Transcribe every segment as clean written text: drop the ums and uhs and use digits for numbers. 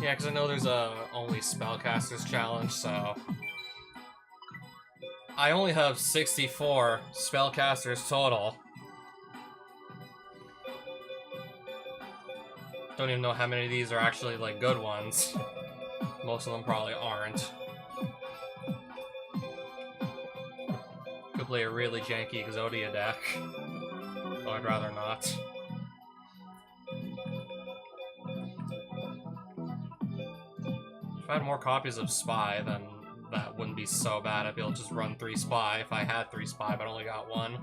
Yeah, because I know there's a only spellcasters challenge, so I only have 64 spellcasters total. Don't even know how many of these are actually, like, good ones. Most of them probably aren't. Could play a really janky Exodia deck. Though I'd rather not. If I had more copies of Spy, then that wouldn't be so bad. I'd be able to just run 3 Spy if I had 3 Spy, but I only got 1.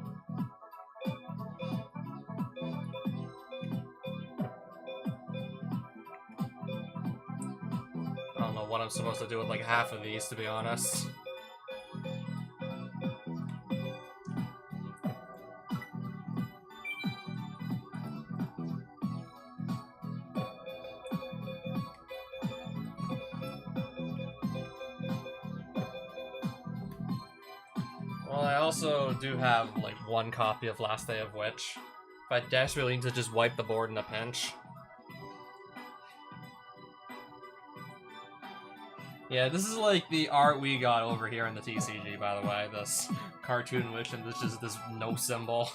I don't know what I'm supposed to do with like half of these, to be honest. Well, I also do have like 1 copy of Last Day of Witch. If I desperately need to just wipe the board in a pinch. Yeah, this is like the art we got over here in the TCG, by the way. This cartoon witch, and this is this no symbol.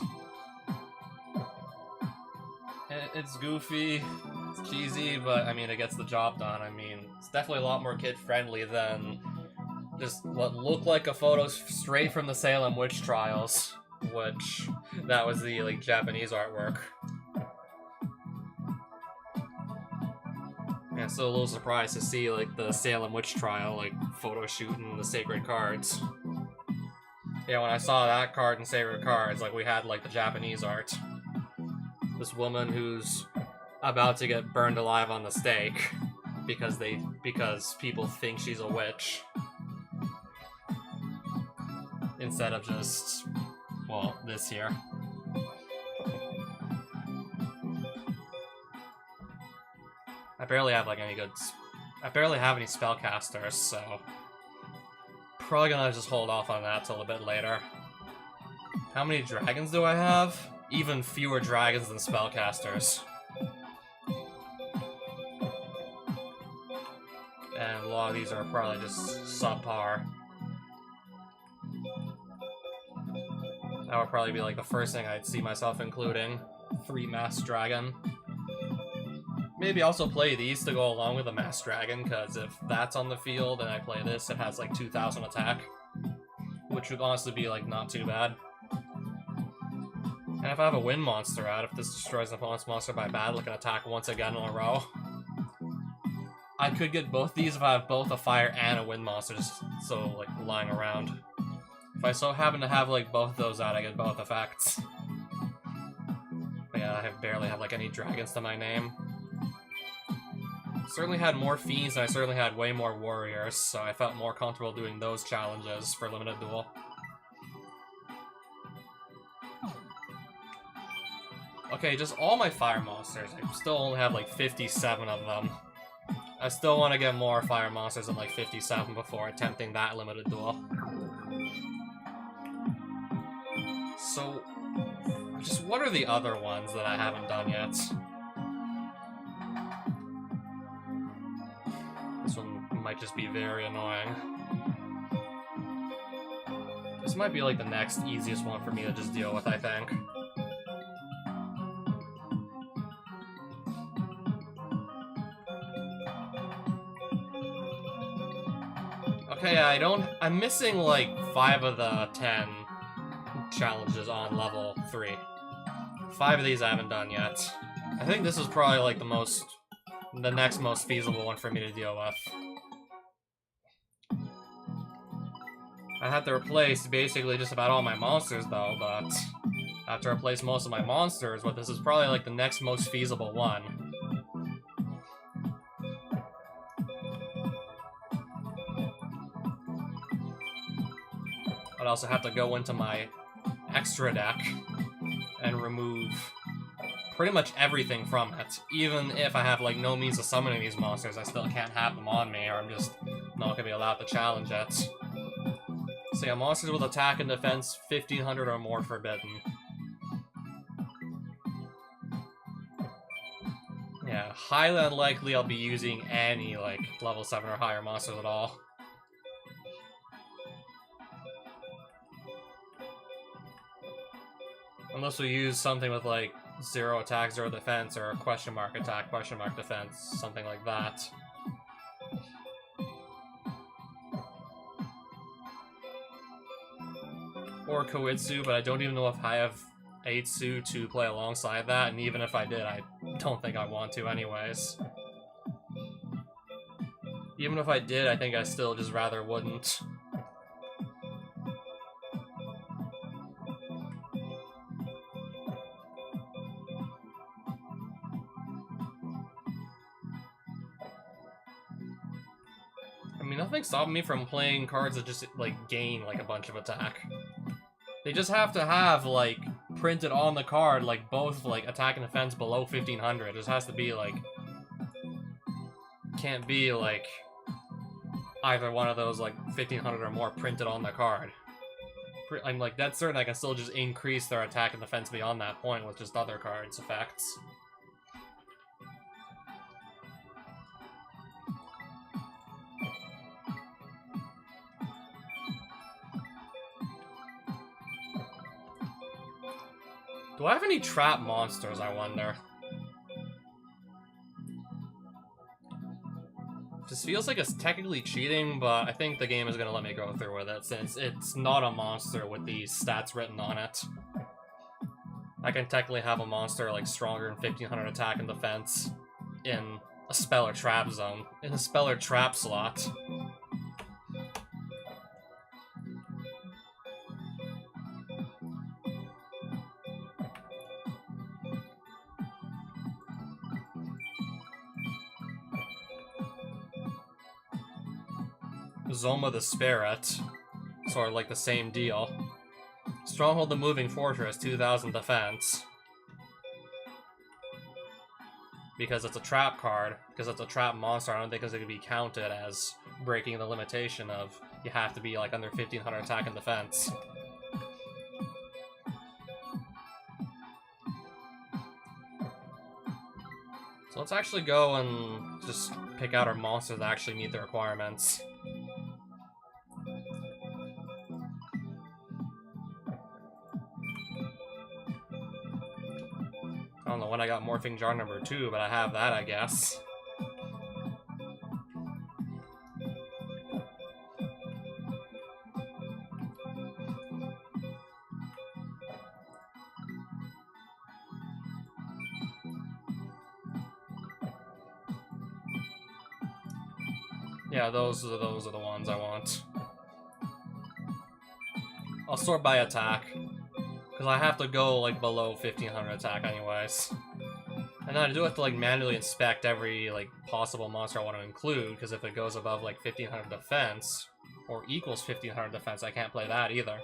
It's goofy, it's cheesy, but I mean, it gets the job done. I mean, it's definitely a lot more kid-friendly than just what looked like a photo straight from the Salem witch trials, which that was the like Japanese artwork. Yeah, still a little surprised to see like the Salem witch trial like photo shooting the sacred cards. Yeah, when I saw that card in Sacred Cards, like we had like the Japanese art. This woman who's about to get burned alive on the stake because people think she's a witch. Instead of just, well, this here. I barely have like I barely have any spellcasters, so probably gonna just hold off on that till a bit later. How many dragons do I have? Even fewer dragons than spellcasters. And a lot of these are probably just subpar. That would probably be like the first thing I'd see myself including. 3 Masked Dragon. Maybe also play these to go along with the Masked Dragon, because if that's on the field and I play this, it has like 2,000 attack. Which would honestly be like not too bad. And if I have a wind monster out, if this destroys an opponent's monster by battle, it can attack once again in a row. I could get both these if I have both a fire and a wind monster, just so like lying around. If I so happen to have like both those out, I get both effects. But yeah, I barely have like any dragons to my name. Certainly had more fiends, and I certainly had way more warriors, so I felt more comfortable doing those challenges for Limited Duel. Okay, just all my fire monsters. I still only have like 57 of them. I still want to get more fire monsters than like 57 before attempting that Limited Duel. So, just what are the other ones that I haven't done yet? This one might just be very annoying. This might be like the next easiest one for me to just deal with, I think. Okay, I'm missing like 5 of the 10 challenges on level 3. 5 of these I haven't done yet. I think this is probably like the next most feasible one for me to deal with. I had to replace basically just about all my monsters though, but I have to replace most of my monsters, but this is probably like the next most feasible one. I'd also have to go into my extra deck and remove pretty much everything from it. Even if I have like no means of summoning these monsters, I still can't have them on me, or I'm just not gonna be allowed to challenge it. So yeah, monsters with attack and defense 1500 or more forbidden. Yeah. highly unlikely I'll be using any, like, level 7 or higher monsters at all. Unless we use something with, like, 0 attack, 0 defense, or a question mark attack, question mark defense, something like that. Or Koitsu, but I don't even know if I have Eitsu to play alongside that, and even if I did, I don't think I want to anyways. Even if I did, I think I still just rather wouldn't. I mean, nothing stopping me from playing cards that just, like, gain, like, a bunch of attack. They just have to have, like, printed on the card, like, both, like, attack and defense below 1500. It just has to be, like... Can't be, like... either one of those, like, 1500 or more printed on the card. I'm, like, that's certain I can still just increase their attack and defense beyond that point with just other cards' effects. Do I have any trap monsters, I wonder? This feels like it's technically cheating, but I think the game is going to let me go through with it, since it's not a monster with these stats written on it. I can technically have a monster, like, stronger than 1500 attack and defense in a spell or trap zone, in a spell or trap slot. Zoma the Spirit, sort of like the same deal. Stronghold the Moving Fortress, 2000 defense. Because it's a trap card, because it's a trap monster, I don't think it's going to be counted as breaking the limitation of you have to be like under 1500 attack and defense. So let's actually go and just pick out our monsters that actually meet the requirements. I don't know when I got Morphing Jar number 2, but I have that, I guess. Yeah, those are the ones I want. I'll sort by attack. Because I have to go, like, below 1500 attack anyways. And then I do have to, like, manually inspect every, like, possible monster I want to include, because if it goes above, like, 1500 defense, or equals 1500 defense, I can't play that either.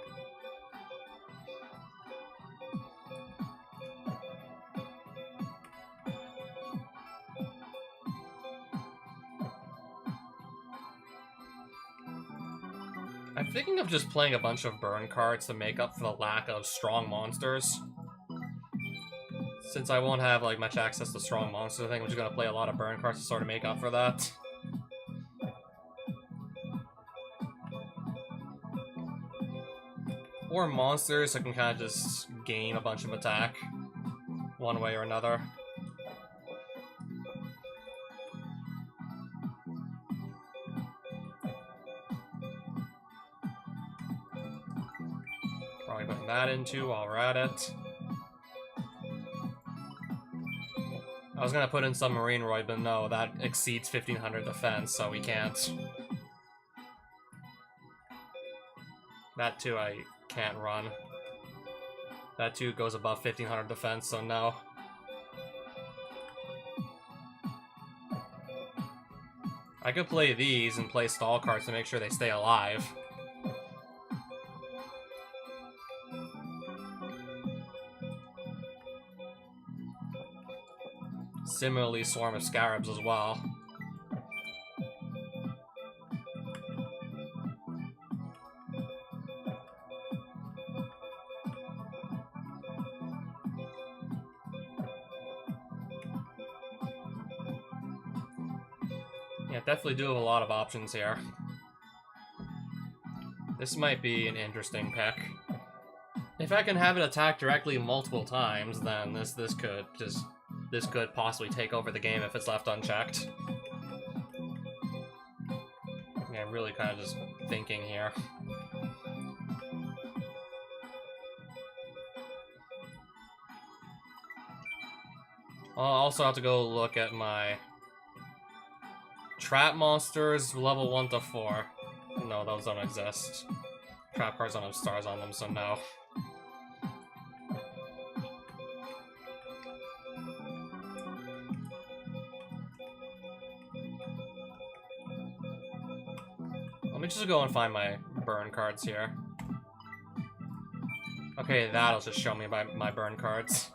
I'm thinking of just playing a bunch of burn cards to make up for the lack of strong monsters. Since I won't have, like, much access to strong monsters, I think I'm just gonna play a lot of burn cards to sort of make up for that. Or monsters that can kind of just gain a bunch of attack, one way or another. Probably putting that into while we're at it. I was gonna put in some Marine Roid, but no, that exceeds 1500 defense, so we can't. That too I can't run. That too goes above 1500 defense, so no. I could play these and play stall cards to make sure they stay alive. Similarly, Swarm of Scarabs as well. Yeah, definitely do have a lot of options here. This might be an interesting pick. If I can have it attack directly multiple times, then this could possibly take over the game if it's left unchecked. Yeah, I'm really kind of just thinking here. I'll also have to go look at my trap monsters, level 1 to 4. No, those don't exist. Trap cards don't have stars on them, so no. Let me just go and find my burn cards here. Okay, that'll just show me my burn cards.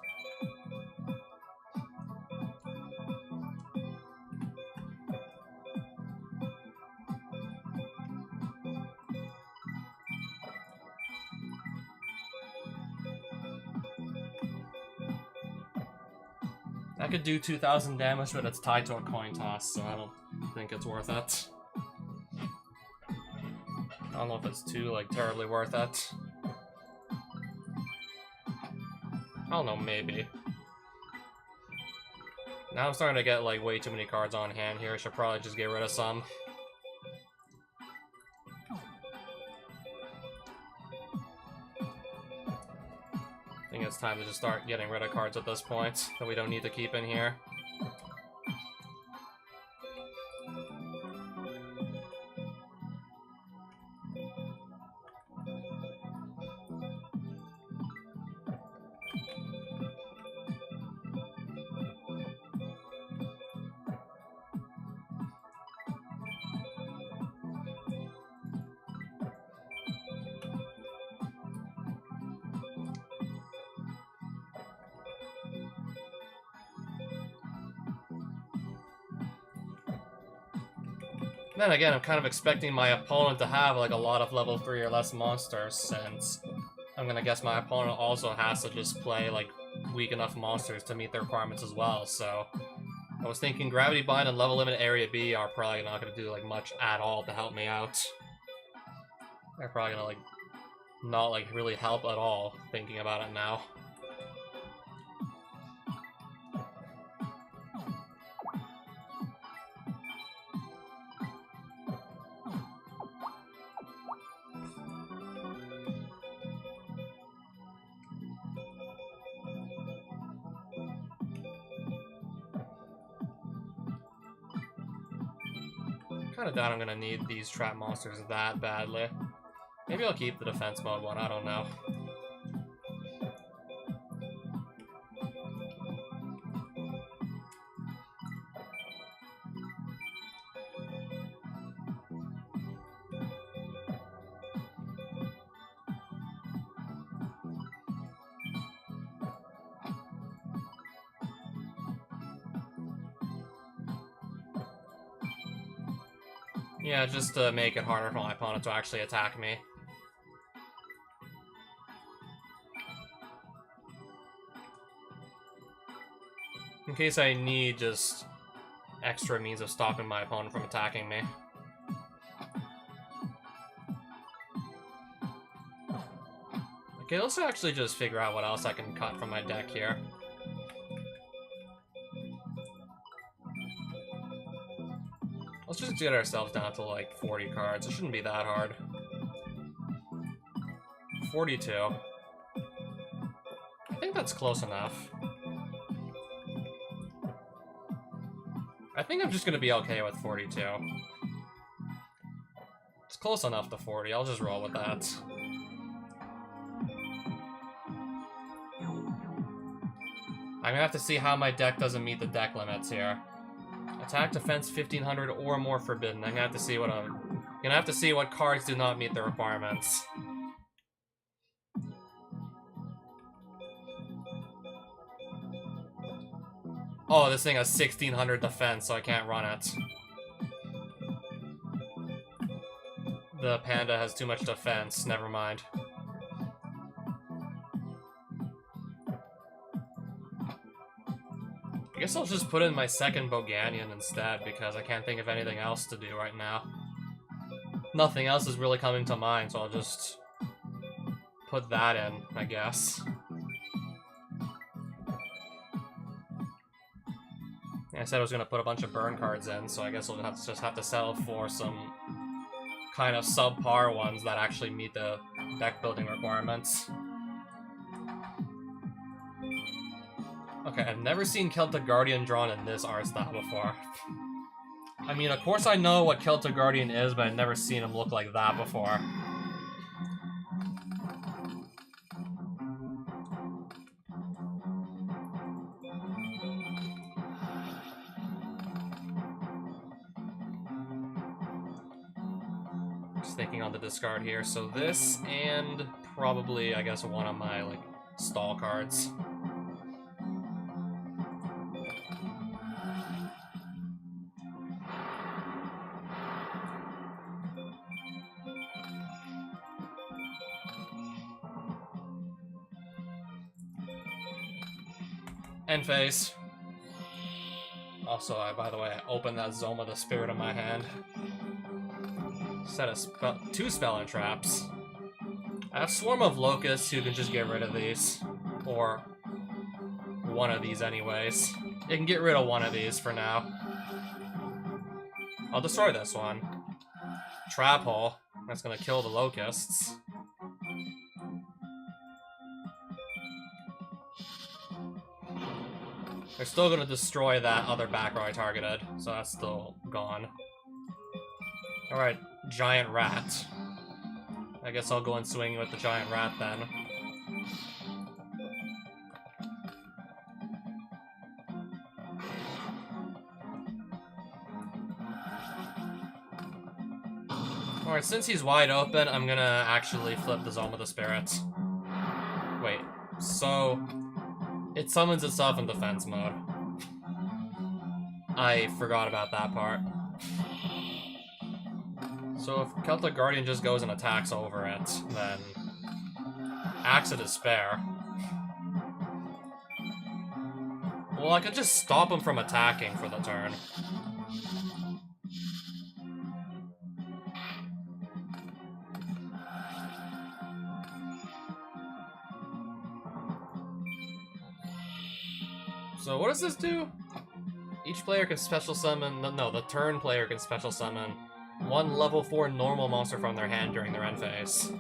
I could do 2,000 damage, but it's tied to a coin toss, so I don't think it's worth it. I don't know if it's too, like, terribly worth it. I don't know, maybe. Now I'm starting to get, like, way too many cards on hand here. I should probably just get rid of some. I think it's time to just start getting rid of cards at this point that we don't need to keep in here. Then again, I'm kind of expecting my opponent to have like a lot of level 3 or less monsters, since I'm gonna guess my opponent also has to just play like weak enough monsters to meet their requirements as well, so I was thinking Gravity Bind and Level Limit Area B are probably not gonna do like much at all to help me out. They're probably gonna like not like really help at all, thinking about it now. Kinda doubt I'm gonna need these trap monsters that badly. Maybe I'll keep the defense mode one, I don't know. Yeah, just to make it harder for my opponent to actually attack me. In case I need just extra means of stopping my opponent from attacking me. Okay, let's actually just figure out what else I can cut from my deck here. Let's just get ourselves down to like 40 cards. It shouldn't be that hard. 42. I think that's close enough. I think I'm just gonna be okay with 42. It's close enough to 40. I'll just roll with that. I'm gonna have to see how my deck doesn't meet the deck limits here. Attack, defense, 1500 or more forbidden. I'm gonna have to see what cards do not meet the requirements. Oh, this thing has 1600 defense, so I can't run it. The panda has too much defense. Never mind. I guess I'll just put in my second Boganian instead, because I can't think of anything else to do right now. Nothing else is really coming to mind, so I'll just put that in, I guess. I said I was going to put a bunch of burn cards in, so I guess I'll just have to settle for some kind of subpar ones that actually meet the deck building requirements. Okay, I've never seen Celtic Guardian drawn in this art style before. I mean, of course I know what Celtic Guardian is, but I've never seen him look like that before. Just thinking on the discard here. So this, and probably, I guess, one of my, like, stall cards. End phase. Also, by the way, I opened that Zoma the Spirit in my hand. Set a two spell and traps. I have Swarm of Locusts who can just get rid of these. Or one of these anyways. You can get rid of one of these for now. I'll destroy this one. Trap Hole. That's gonna kill the Locusts. They're still gonna destroy that other back row I targeted, so that's still gone. Alright, Giant Rat. I guess I'll go and swing with the Giant Rat then. Alright, since he's wide open, I'm gonna actually flip the Zoma the Spirits. Wait, so it summons itself in defense mode. I forgot about that part. So if Celtic Guardian just goes and attacks over it, then Axe of Despair. Well, I could just stop him from attacking for the turn. So what does this do? Each player can special summon... No, the turn player can special summon one level 4 normal monster from their hand during their end phase.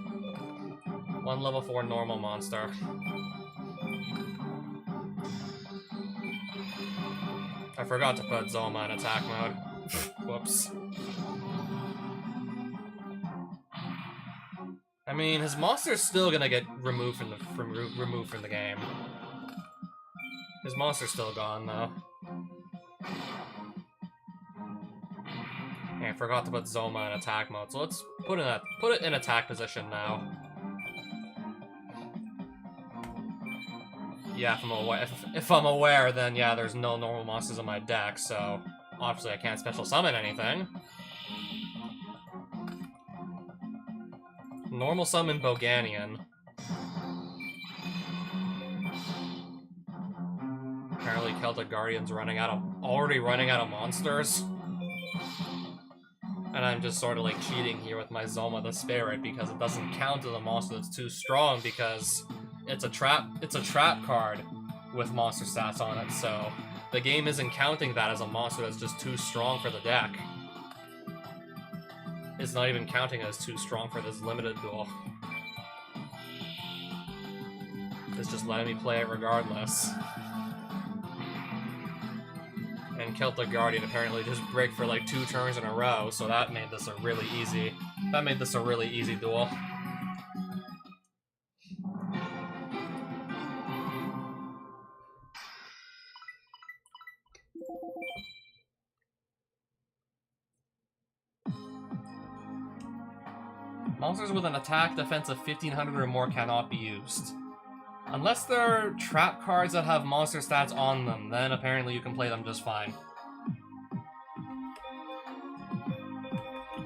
One level 4 normal monster. I forgot to put Zoma in attack mode. Whoops. I mean, his monster's still gonna get removed from the game. His monster's still gone, though. Yeah, I forgot to put Zoma in attack mode, so let's put it in attack position now. Yeah, if I'm aware, then yeah, there's no normal monsters in my deck, so obviously I can't special summon anything. Normal summon Boganian. Apparently Celtic Guardian's already running out of monsters. And I'm just sort of like cheating here with my Zoma the Spirit because it doesn't count as a monster that's too strong because it's a trap card with monster stats on it, so the game isn't counting that as a monster that's just too strong for the deck. It's not even counting as too strong for this limited duel. It's just letting me play it regardless. And Celtic Guardian apparently just break for like 2 turns in a row, so that made this a really easy duel. Monsters with an attack defense of 1500 or more cannot be used. Unless they're trap cards that have monster stats on them, then apparently you can play them just fine.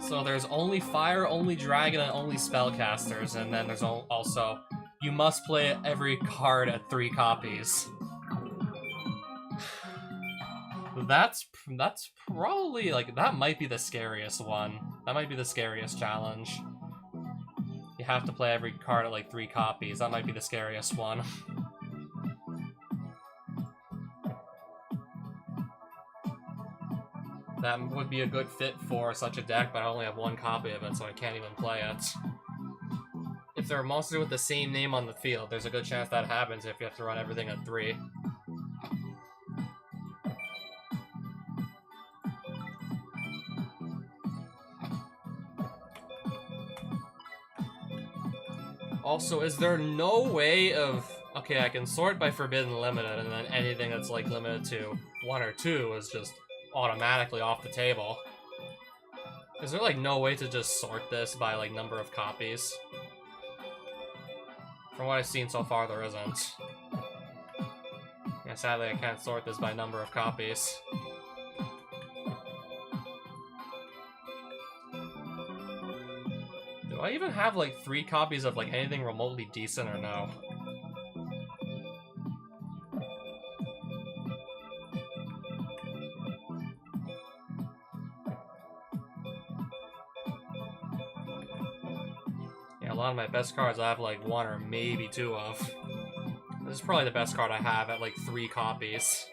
So there's only fire, only dragon, and only spellcasters, and then there's also, you must play every card at 3 copies. That's probably, like, that might be the scariest one. That might be the scariest challenge. You have to play every card at like 3 copies. That might be the scariest one. That would be a good fit for such a deck, but I only have 1 copy of it, so I can't even play it. If there are monsters with the same name on the field, there's a good chance that happens if you have to run everything at 3. Also, is there no way of... Okay, I can sort by Forbidden Limited, and then anything that's like limited to 1 or 2 is just automatically off the table. Is there like no way to just sort this by like number of copies? From what I've seen so far, there isn't. Yeah, sadly I can't sort this by number of copies. Do I even have like 3 copies of like anything remotely decent or no? A lot of my best cards I have like 1 or maybe 2 of. This is probably the best card I have at like 3 copies.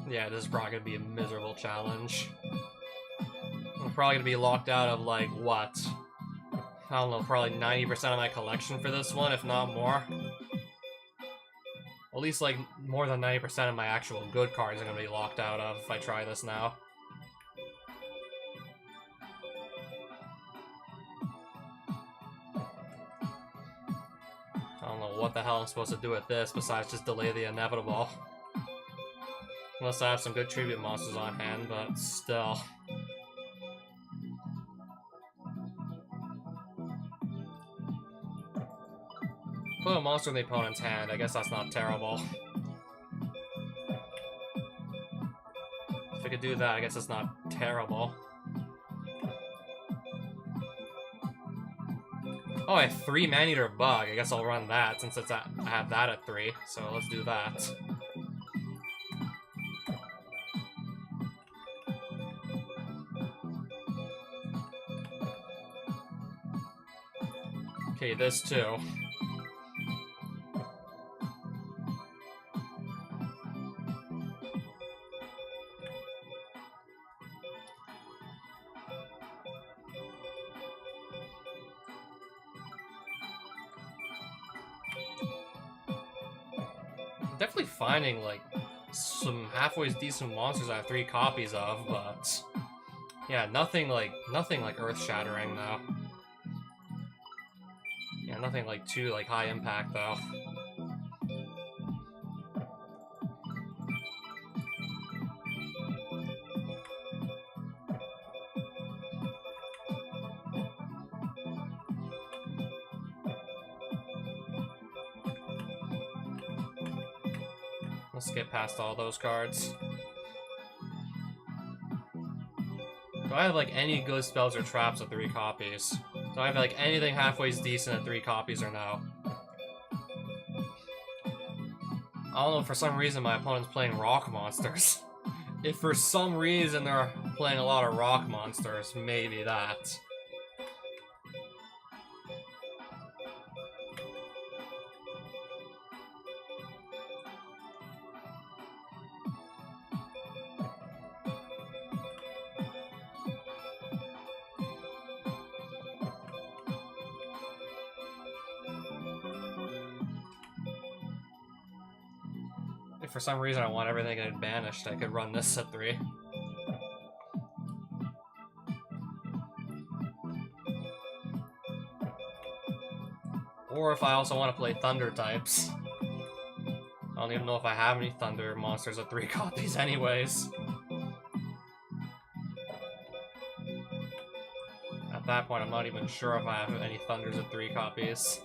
Yeah, this is probably gonna be a miserable challenge. I'm probably gonna be locked out of like, what? I don't know, probably 90% of my collection for this one, if not more. At least, like, more than 90% of my actual good cards are going to be locked out of if I try this now. I don't know what the hell I'm supposed to do with this besides just delay the inevitable. Unless I have some good tribute monsters on hand, but still. Put a monster in the opponent's hand, I guess that's not terrible. If I could do that, I guess it's not terrible. Oh, I have 3 Maneater Bug. I guess I'll run that since it's I have that at 3, so let's do that. Okay, this too. Definitely finding like some halfway decent monsters I have 3 copies of, but yeah, nothing like earth-shattering though. Yeah, nothing like too like high impact though. Let's get past all those cards. Do I have like any good spells or traps at 3 copies? Do I have like anything halfway decent at 3 copies or no? I don't know, for some reason my opponent's playing rock monsters. If for some reason they're playing a lot of rock monsters, maybe that. If for some reason I want everything to get banished, I could run this at 3. Or if I also want to play Thunder types. I don't even know if I have any Thunder monsters at 3 copies anyways. At that point, I'm not even sure if I have any Thunders at 3 copies.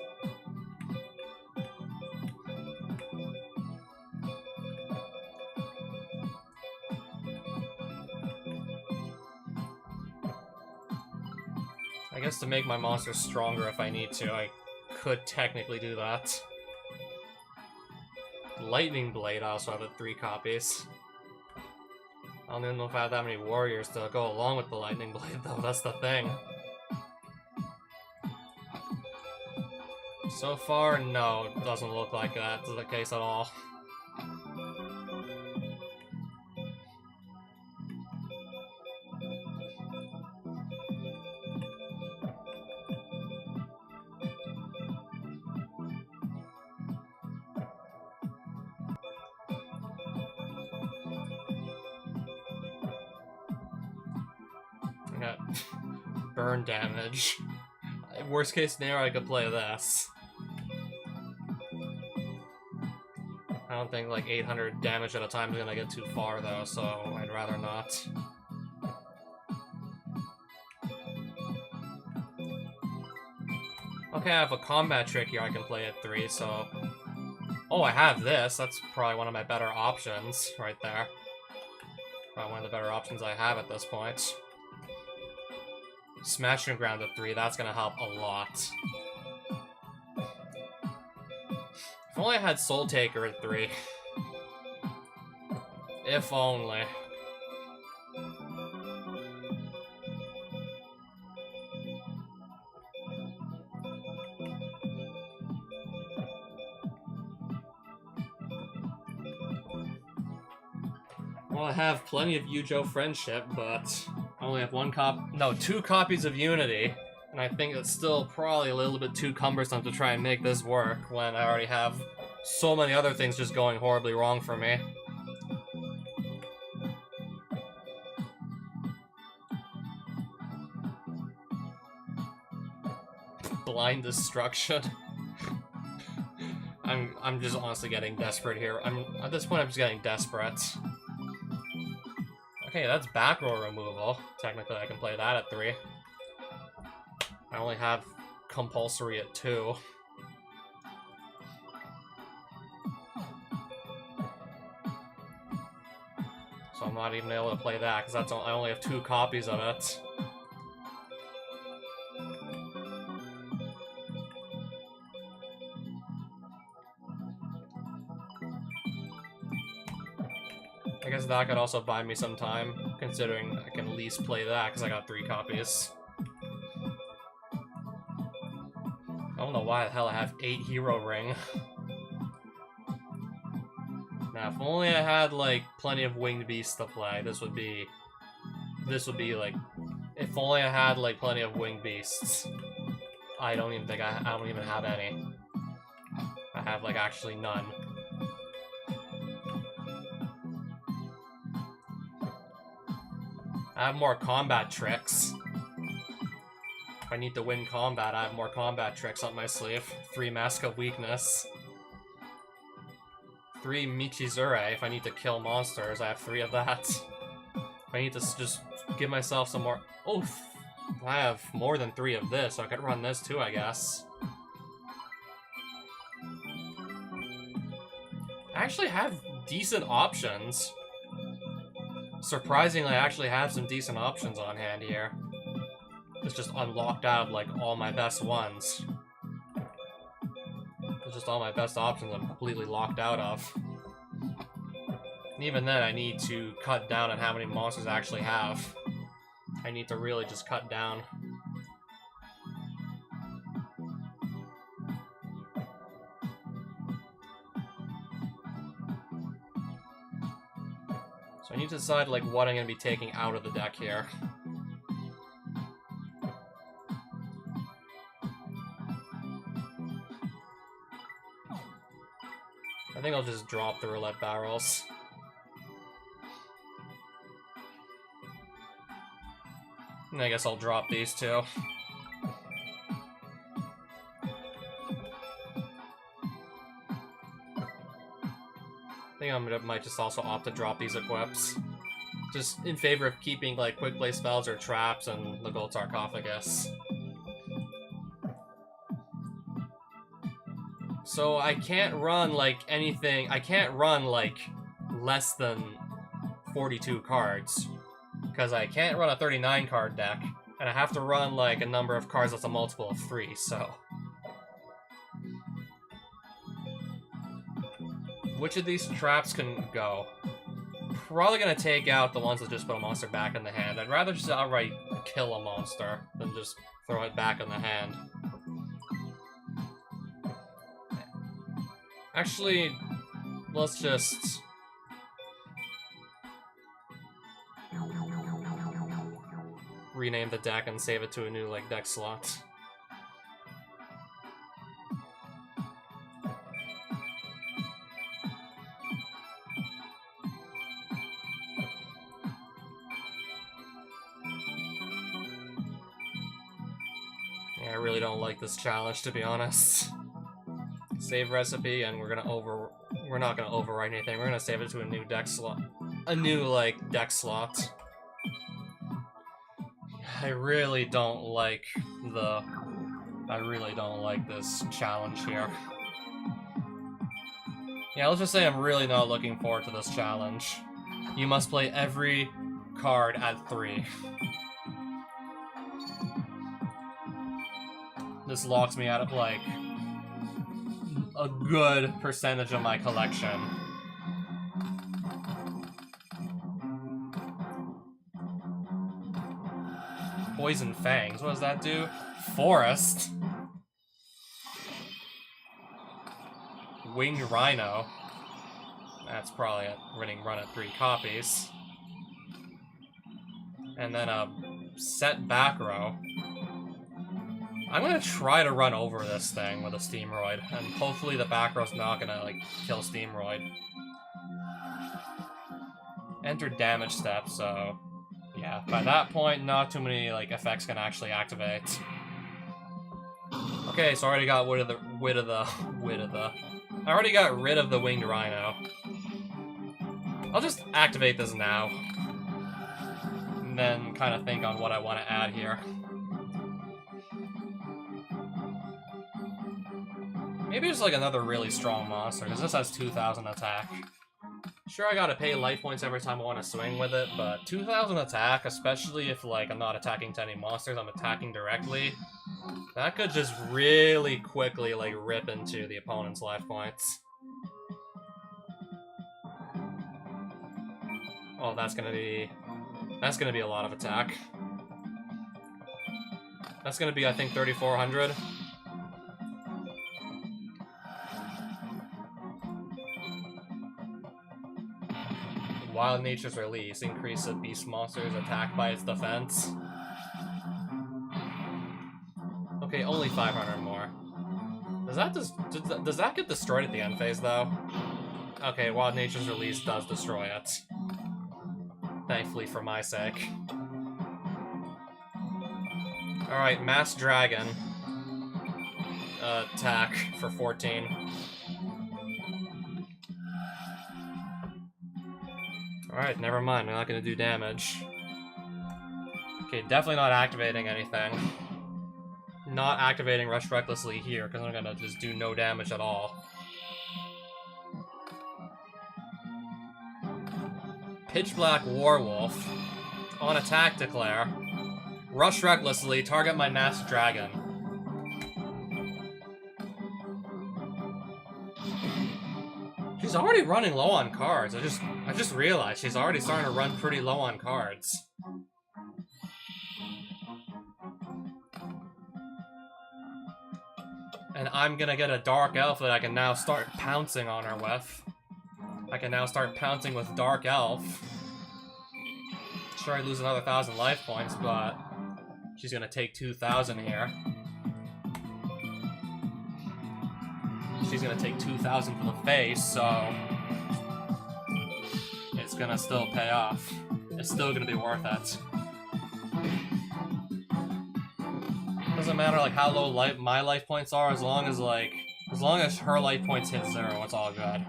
I guess to make my monsters stronger if I need to, I could technically do that. Lightning Blade, I also have it 3 copies. I don't even know if I have that many warriors to go along with the Lightning Blade, though. That's the thing. So far, no, it doesn't look like that's the case at all. I got burn damage. Worst case scenario, I could play this. I don't think like 800 damage at a time is gonna get too far though, so I'd rather not. Okay, I have a combat trick here I can play at 3, so... Oh, I have this. That's probably one of my better options right there. Probably one of the better options I have at this point. Smashing Ground at 3, that's gonna help a lot. If only I had Soul Taker at 3. If only. Well, I have plenty of yugioh Friendship, but I only have 2 copies of Unity, and I think it's still probably a little bit too cumbersome to try and make this work when I already have so many other things just going horribly wrong for me. Blind Destruction. I'm just honestly getting desperate here. At this point I'm just getting desperate. Okay, that's back row removal. Technically, I can play that at 3. I only have compulsory at 2. So I'm not even able to play that, because I only have 2 copies of it. I guess that could also buy me some time, considering I can at least play that, because I got 3 copies. I don't know why the hell I have 8 Hero Ring. Now, if only I had, like, plenty of Winged Beasts to play, this would be, like, if only I had, like, plenty of Winged Beasts. I don't even have any. I have, like, actually none. I have more combat tricks. If I need to win combat, I have more combat tricks up my sleeve. 3 Mask of Weakness. 3 Michizure if I need to kill monsters, I have 3 of that. If I need to just give myself some more... Oh, I have more than 3 of this, so I could run this too, I guess. I actually have decent options. Surprisingly, I actually have some decent options on hand here. It's just unlocked out of, like, all my best ones. It's just all my best options I'm completely locked out of. And even then, I need to cut down on how many monsters I actually have. I need to really just cut down. So I need to decide, like, what I'm going to be taking out of the deck here. I think I'll just drop the roulette barrels. And I guess I'll drop these two. I think I might just also opt to drop these equips. Just in favor of keeping, like, quick play spells or traps and the gold sarcophagus. So I can't run, like, anything... I can't run, like, less than 42 cards. Because I can't run a 39 card deck. And I have to run, like, a number of cards that's a multiple of 3, so... Which of these traps can go? Probably gonna take out the ones that just put a monster back in the hand. I'd rather just outright kill a monster than just throw it back in the hand. Actually, let's just... rename the deck and save it to a new, like, deck slot. Yeah, I really don't like this challenge, to be honest. Save recipe, and we're not gonna overwrite anything. We're gonna save it to a new deck slot. A new, like, deck slot. I really don't like this challenge here. Yeah, let's just say I'm really not looking forward to this challenge. You must play every card at 3. This locks me out of, like, a good percentage of my collection. Poison Fangs, what does that do? Forest. Winged Rhino. That's probably a winning run at 3 copies. And then a set back row. I'm gonna try to run over this thing with a Steamroid, and hopefully the back row's not gonna, like, kill Steamroid. Enter damage step, so... yeah, by that point, not too many, like, effects can actually activate. Okay, so I already got rid of the... I already got rid of the Winged Rhino. I'll just activate this now. And then kind of think on what I want to add here. Maybe just, like, another really strong monster, because this has 2,000 attack. Sure, I gotta pay life points every time I want to swing with it, but 2,000 attack, especially if, like, I'm not attacking to any monsters, I'm attacking directly, that could just really quickly, like, rip into the opponent's life points. Oh, that's gonna be a lot of attack. That's gonna be, I think, 3,400. Wild Nature's Release. Increase a beast monster's attack by its defense. Okay, only 500 more. Does that get destroyed at the end phase, though? Okay, Wild Nature's Release does destroy it. Thankfully for my sake. Alright, Mass Dragon. Attack for 14. Alright, never mind. I'm not gonna do damage. Okay, definitely not activating anything. Not activating Rush Recklessly here, because I'm gonna just do no damage at all. Pitch Black Warwolf. On attack declare. Rush Recklessly, target my Masked Dragon. She's already running low on cards. I just realized she's already starting to run pretty low on cards. And I'm gonna get a Dark Elf that I can now start pouncing on her with. I can now start pouncing with Dark Elf. Sure, I lose another 1,000 life points, but she's gonna take 2,000 here. She's gonna take 2,000 for the face, so it's gonna still pay off. It's still gonna be worth it. Doesn't matter like how low my life points are, as long as her life points hit 0, it's all good.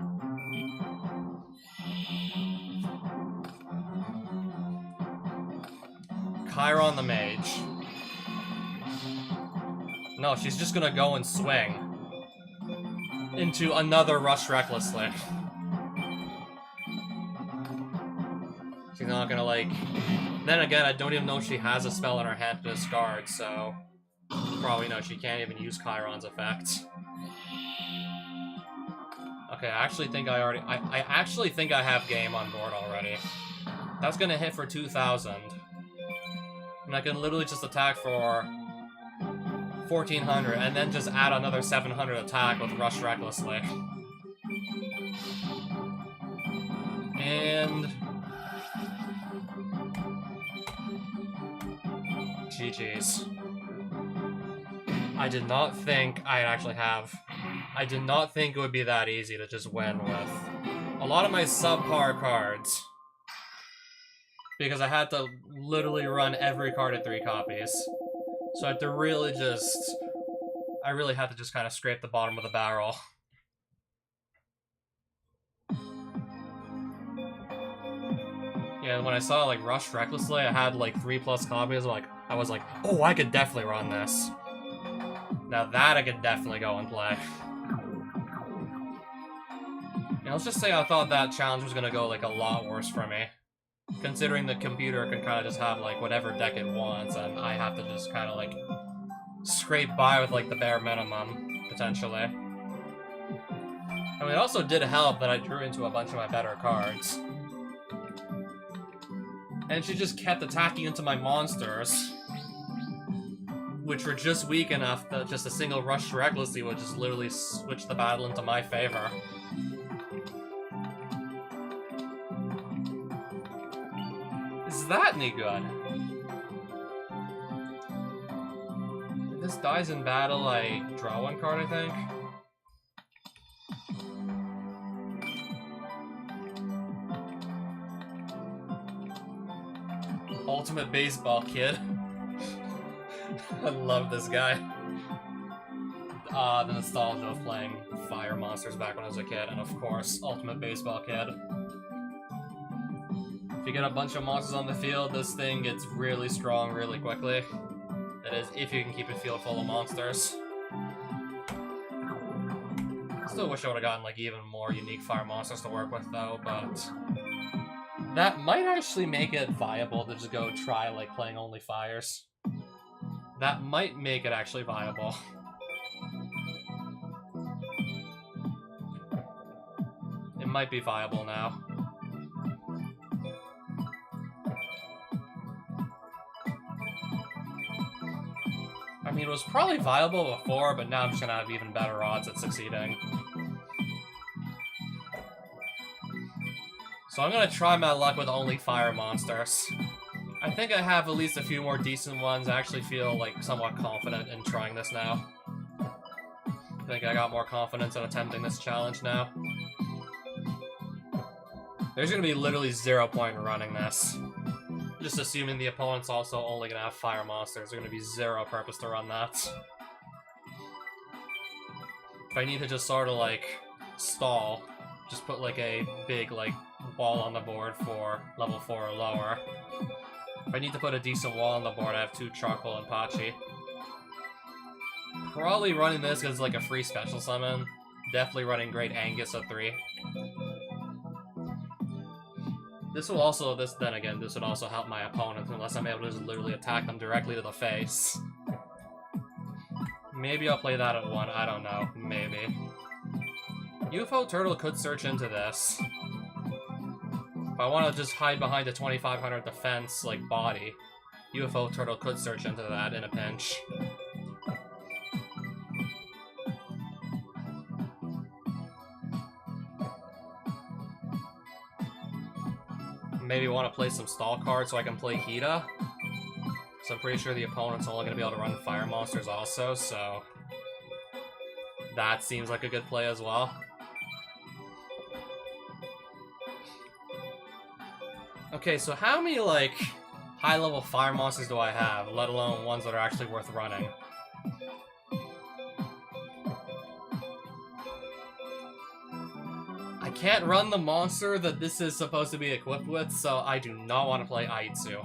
Chiron the Mage. No, she's just gonna go and swing into another Rush Recklessly. She's not gonna, like... Then again, I don't even know if she has a spell in her hand to discard, so... Probably no, she can't even use Chiron's effect. Okay, I actually think I already... I actually think I have game on board already. That's gonna hit for 2,000. And I can literally just attack for 1,400, and then just add another 700 attack with Rush Recklessly. And... GG's. I did not think I'd actually have... I did not think it would be that easy to just win with a lot of my subpar cards. Because I had to literally run every card at 3 copies. So I had to really just... I really had to just kind of scrape the bottom of the barrel. Yeah, when I saw, like, Rush Recklessly, I had, like, 3+ copies, I was like, oh, I could definitely run this. Now that I could definitely go and play. And let's just say I thought that challenge was gonna go, like, a lot worse for me. Considering the computer can kind of just have, like, whatever deck it wants, and I have to just kind of, like, scrape by with, like, the bare minimum, potentially. I mean, it also did help that I drew into a bunch of my better cards. And she just kept attacking into my monsters, which were just weak enough that just a single Rush Recklessly would just literally switch the battle into my favor. Is that any good? If this dies in battle, I draw 1 card, I think. Ultimate Baseball Kid. I love this guy. The nostalgia of playing fire monsters back when I was a kid, and of course, Ultimate Baseball Kid. If you get a bunch of monsters on the field, this thing gets really strong really quickly. That is, if you can keep it field full of monsters. Still wish I would've gotten, like, even more unique fire monsters to work with, though, but... that might actually make it viable to just go try, like, playing only fires. That might make it actually viable. It might be viable now. I mean, it was probably viable before, but now I'm just gonna have even better odds at succeeding. So I'm gonna try my luck with only fire monsters. I think I have at least a few more decent ones. I actually feel, like, somewhat confident in trying this now. I think I got more confidence in attempting this challenge now. There's gonna be literally 0 point in running this. Just assuming the opponent's also only gonna have fire monsters, there's gonna be 0 purpose to run that. If I need to just sort of, like, stall, just put, like, a big, like, wall on the board for level 4 or lower. If I need to put a decent wall on the board, I have 2 Charcoal and Pachi. Probably running this because it's like a free special summon. Definitely running Great Angus at 3. This will also, then again, this would also help my opponent unless I'm able to just literally attack them directly to the face. Maybe I'll play that at 1, I don't know, maybe. UFO Turtle could search into this. If I want to just hide behind a 2,500 defense, like, body, UFO Turtle could search into that in a pinch. Maybe want to play some stall cards so I can play Hida. So I'm pretty sure the opponent's only going to be able to run fire monsters also, so... that seems like a good play as well. Okay, so how many, like, high-level fire monsters do I have, let alone ones that are actually worth running? I can't run the monster that this is supposed to be equipped with, so I do not want to play Aitsu.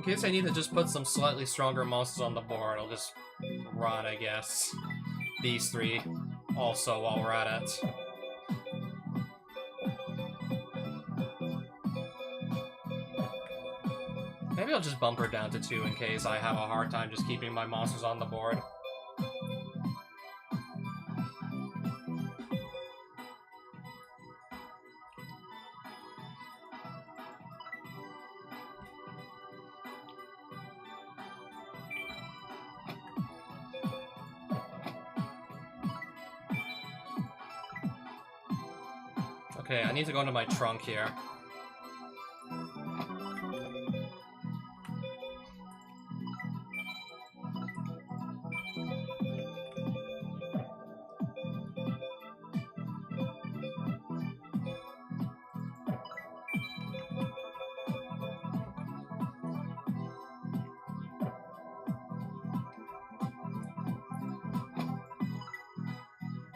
case I need to just put some slightly stronger monsters on the board, I'll just run, I guess. These three also while we're at it. Maybe I'll just bump her down to 2 in case I have a hard time just keeping my monsters on the board. Okay, I need to go into my trunk here.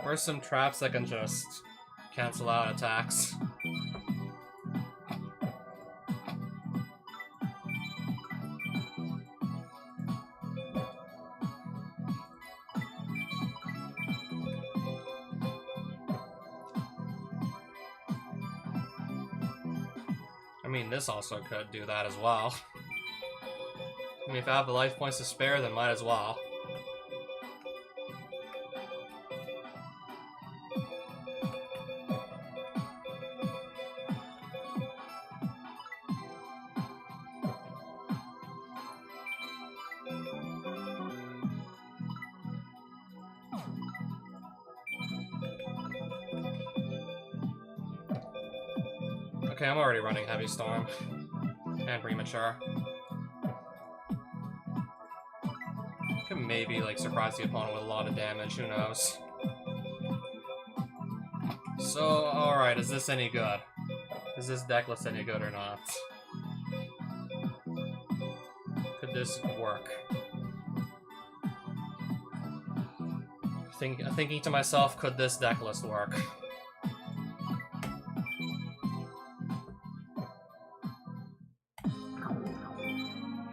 Where's some traps that can just cancel out attacks? I mean, this also could do that as well. I mean, if I have the life points to spare, then might as well. Okay, I'm already running Heavy Storm. And Premature. Can maybe, like, surprise the opponent with a lot of damage, who knows. So, alright, is this any good? Is this deck list any good or not? Could this work? Thinking to myself, could this deck list work?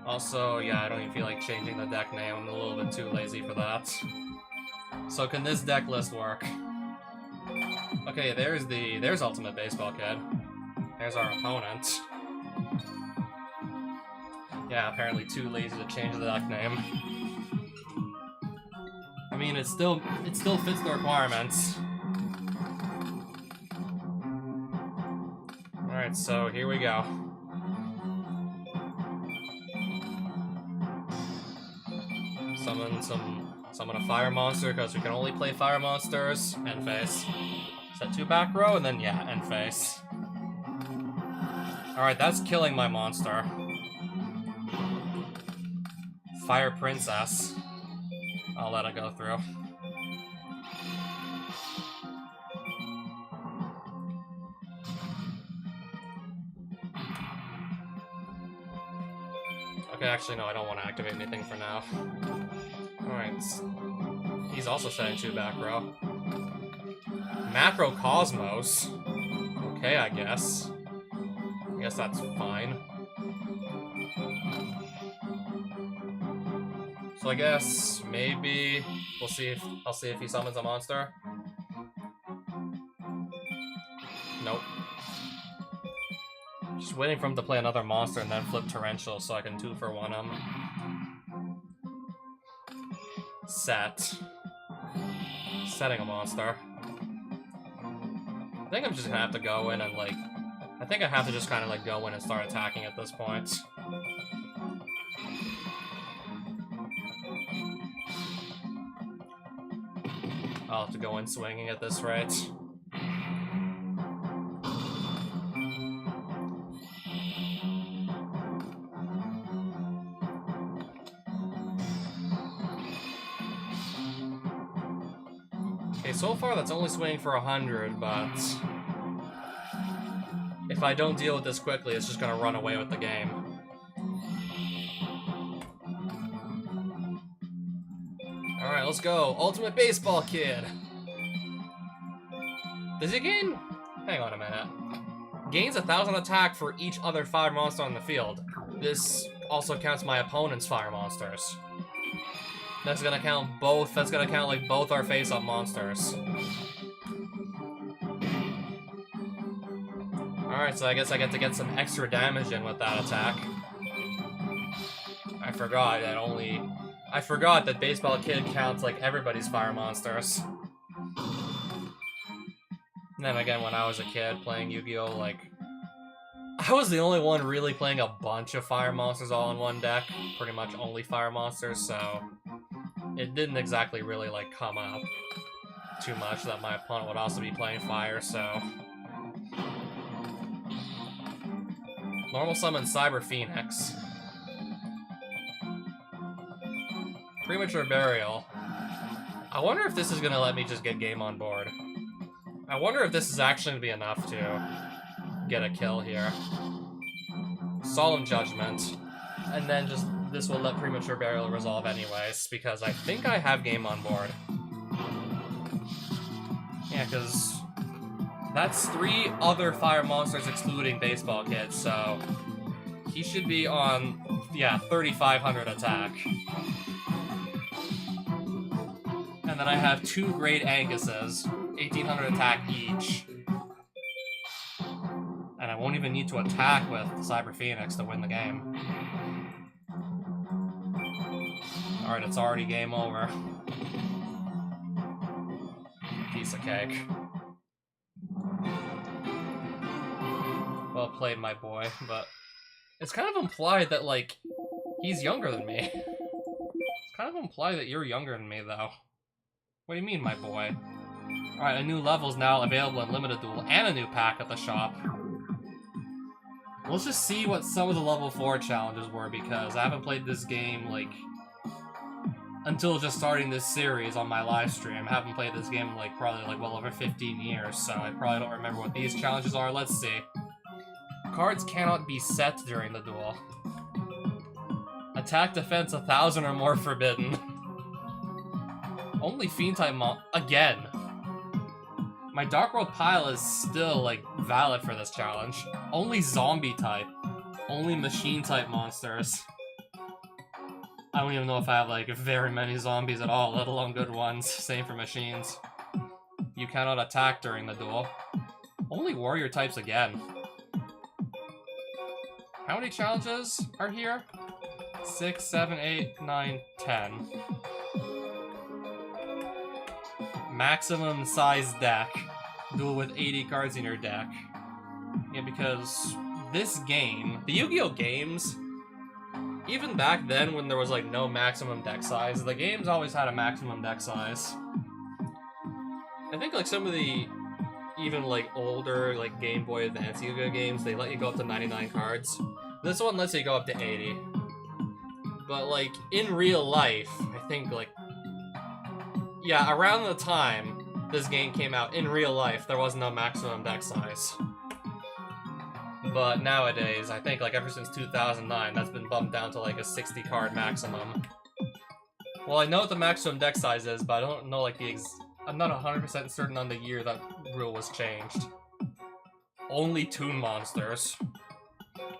Also, yeah, I don't even feel like changing the deck name. I'm a little bit too lazy for that. So can this deck list work? Okay, there's Ultimate Baseball Kid. There's our opponent. Yeah, apparently too lazy to change the deck name. I mean, it still fits the requirements. Alright, so here we go. Summon a fire monster, because we can only play fire monsters. End phase. Set 2 back row, and then, yeah, end phase. Alright, that's killing my monster. Fire Princess. I'll let it go through. Okay, actually, no, I don't want to activate anything for now. Alright. He's also setting 2 back row. Macrocosmos. Okay, I guess. I guess that's fine. So I guess maybe I'll see if he summons a monster. Nope. Just waiting for him to play another monster and then flip Torrential so I can 2-for-1 him. Setting a monster. I think I'm just gonna have to go in and, like, I think I have to just kind of, like, go in and start attacking at this point. I'll have to go in swinging at this rate. Okay, so far that's only swinging for 100, but if I don't deal with this quickly, it's just gonna run away with the game. Alright, let's go. Ultimate Baseball Kid! Does it gain... Hang on a minute. Gains 1,000 attack for each other fire monster on the field. this also counts my opponent's fire monsters. That's gonna count both. That's gonna count like both our face-up monsters. Alright, so I guess I get to get some extra damage in with that attack. I forgot that Baseball Kid counts like everybody's fire monsters. And then again, when I was a kid playing Yu-Gi-Oh, like, I was the only one really playing a bunch of fire monsters all in one deck. Pretty much only fire monsters, so it didn't exactly really like come up too much that my opponent would also be playing fire, so... Normal summon Cyber Phoenix. Premature Burial. I wonder if this is gonna let me just get game on board. I wonder if this is actually gonna be enough to get a kill here. Solemn Judgment. And then just, this will let Premature Burial resolve anyways, because I think I have game on board. Yeah, because that's 3 other fire monsters excluding Baseball Kid, so he should be on, yeah, 3,500 attack. And then I have 2 Great Anguses, 1,800 attack each. And I won't even need to attack with Cyber Phoenix to win the game. Alright, it's already game over. Piece of cake. Well played, my boy, but it's kind of implied that, like, he's younger than me. It's kind of implied that you're younger than me, though. What do you mean, my boy? Alright, a new level is now available in Limited Duel, and a new pack at the shop. Let's just see what some of the level 4 challenges were, because I haven't played this game, like, until just starting this series on my live stream. I haven't played this game, like, probably, like, well over 15 years, so I probably don't remember what these challenges are. Let's see. Cards cannot be set during the duel. Attack defense 1,000 or more forbidden. Only Fiend type again. My Dark World pile is still, like, valid for this challenge. Only zombie type. Only machine type monsters. I don't even know if I have, like, very many zombies at all, let alone good ones. Same for machines. You cannot attack during the duel. Only warrior types again. How many challenges are here? 6, 7, 8, 9, 10. Maximum size deck. Duel with 80 cards in your deck. Yeah, because this game, the Yu-Gi-Oh games, even back then when there was like no maximum deck size, the games always had a maximum deck size. I think like some of the even like older like Game Boy Advance Yu-Gi-Oh games, they let you go up to 99 cards. This one lets you go up to 80. But like in real life, I think like, yeah, around the time this game came out, in real life, there was no maximum deck size. But nowadays, I think like ever since 2009, that's been bumped down to like a 60 card maximum. Well, I know what the maximum deck size is, but I don't know like I'm not 100% certain on the year that rule was changed. Only Toon monsters.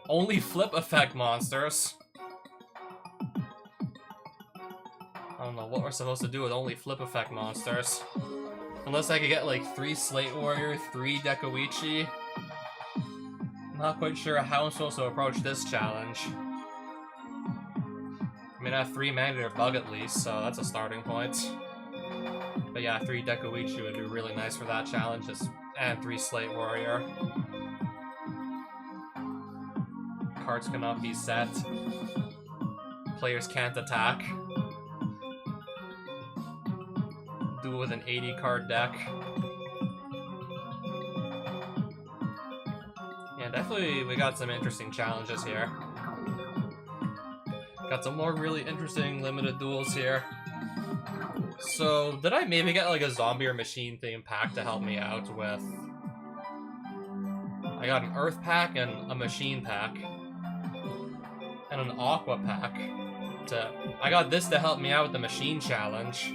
Only Flip Effect monsters. I don't know what we're supposed to do with only Flip Effect monsters. Unless I could get like 3 Slate Warrior, 3 Dekuichi. Not quite sure how I'm supposed to approach this challenge. I mean, I have 3 Magnetar Bug at least, so that's a starting point. But yeah, 3 Dekuichi would be really nice for that challenge, and 3 Slate Warrior. Cards cannot be set. Players can't attack. Do with an 80 card deck. Yeah, definitely we got some interesting challenges here. Got some more really interesting limited duels here. So, did I maybe get like a zombie or machine themed pack to help me out with? I got an Earth pack and a machine pack. And an Aqua pack. I got this to help me out with the machine challenge.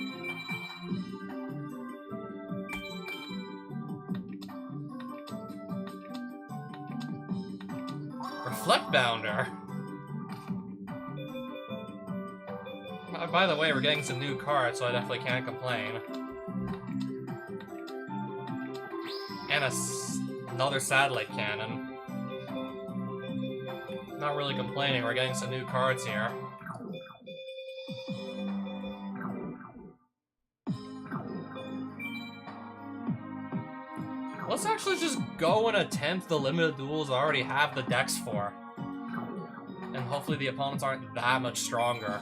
Reflect Bounder. By the way, we're getting some new cards, so I definitely can't complain. And another satellite cannon. Not really complaining, we're getting some new cards here. Let's actually just go and attempt the limited duels I already have the decks for. And hopefully the opponents aren't that much stronger.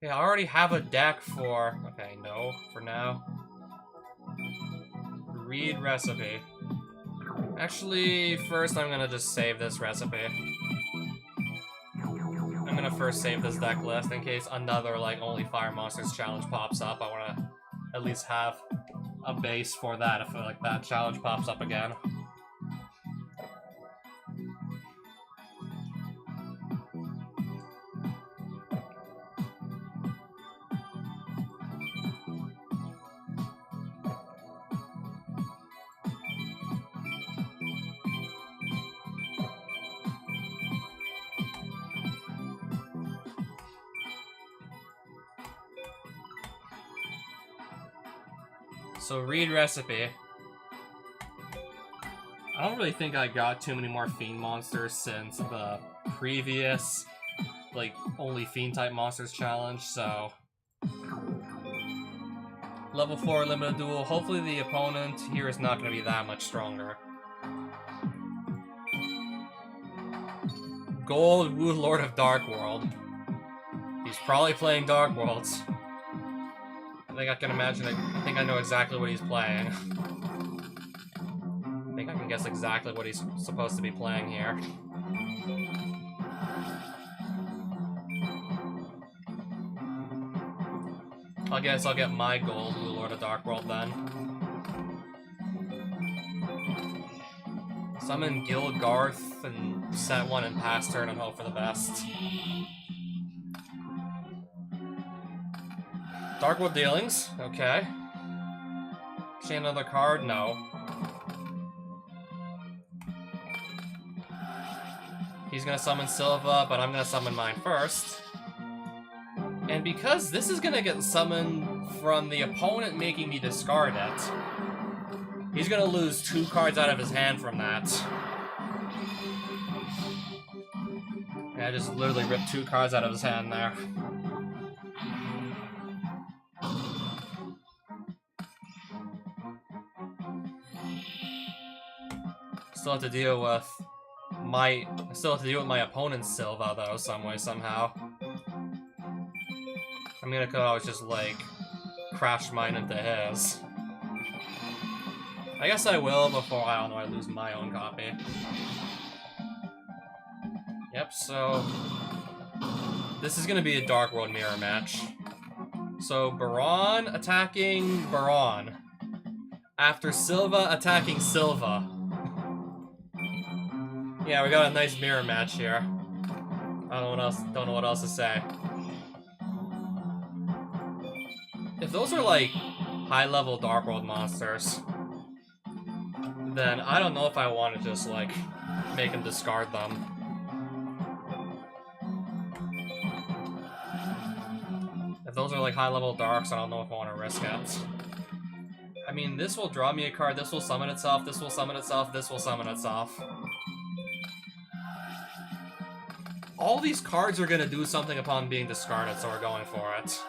Yeah, I already have a deck for... Okay, no, for now. Read recipe. Actually, first I'm gonna just save this recipe. I'm gonna first save this deck list in case another, like, only Fire Monsters challenge pops up. I wanna at least have a base for that if, like, that challenge pops up again. So, read recipe. I don't really think I got too many more Fiend monsters since the previous, like, only Fiend-type monsters challenge, so... Level 4 limited duel. Hopefully the opponent here is not going to be that much stronger. Gold Woo Lord of Dark World. He's probably playing Dark Worlds. I think I can imagine it. I think I know exactly what he's playing. I think I can guess exactly what he's supposed to be playing here. I guess I'll get my gold Woo Lord of Dark World then. Summon Gilgarth and set one and pass turn and hope for the best. Dark World dealings, okay. Chain another card? No. He's gonna summon Silva, but I'm gonna summon mine first. And because this is gonna get summoned from the opponent making me discard it, he's gonna lose 2 cards out of his hand from that. Yeah, I just literally ripped 2 cards out of his hand there. Still have to deal with my opponent's Silva though, some way, somehow. I'm gonna always just like crash mine into his. I guess I will before, I don't know, I lose my own copy. Yep, so this is gonna be a Dark World mirror match. So Baron attacking Baron. After Silva attacking Silva. Yeah, we got a nice mirror match here. I don't know what else to say. If those are like high-level Dark World monsters, then I don't know if I want to just like make him discard them. If those are like high-level darks, I don't know if I want to risk it. I mean, this will draw me a card, this will summon itself, this will summon itself, this will summon itself. All these cards are gonna do something upon being discarded, so we're going for it.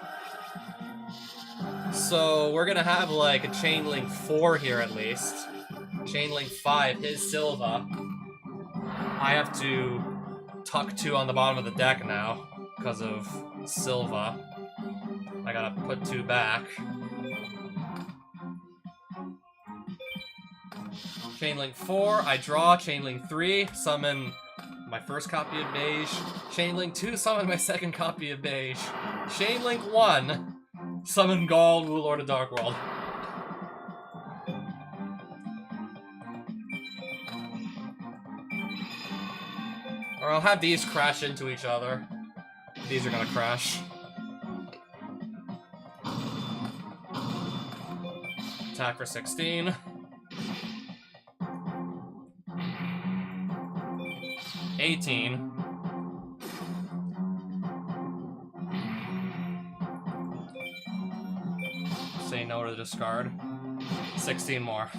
So we're gonna have like a Chain Link 4 here at least. Chain Link 5, his Silva. I have to tuck 2 on the bottom of the deck now because of Silva. I gotta put 2 back. Chain Link 4, I draw. Chain Link 3, summon my first copy of Beige. Chain Link 2, summon my second copy of Beige. Chain Link 1, summon Gold, Woo Lord of Dark World. Or I'll have these crash into each other. These are gonna crash. Attack for 16. 18. to discard. 16 more.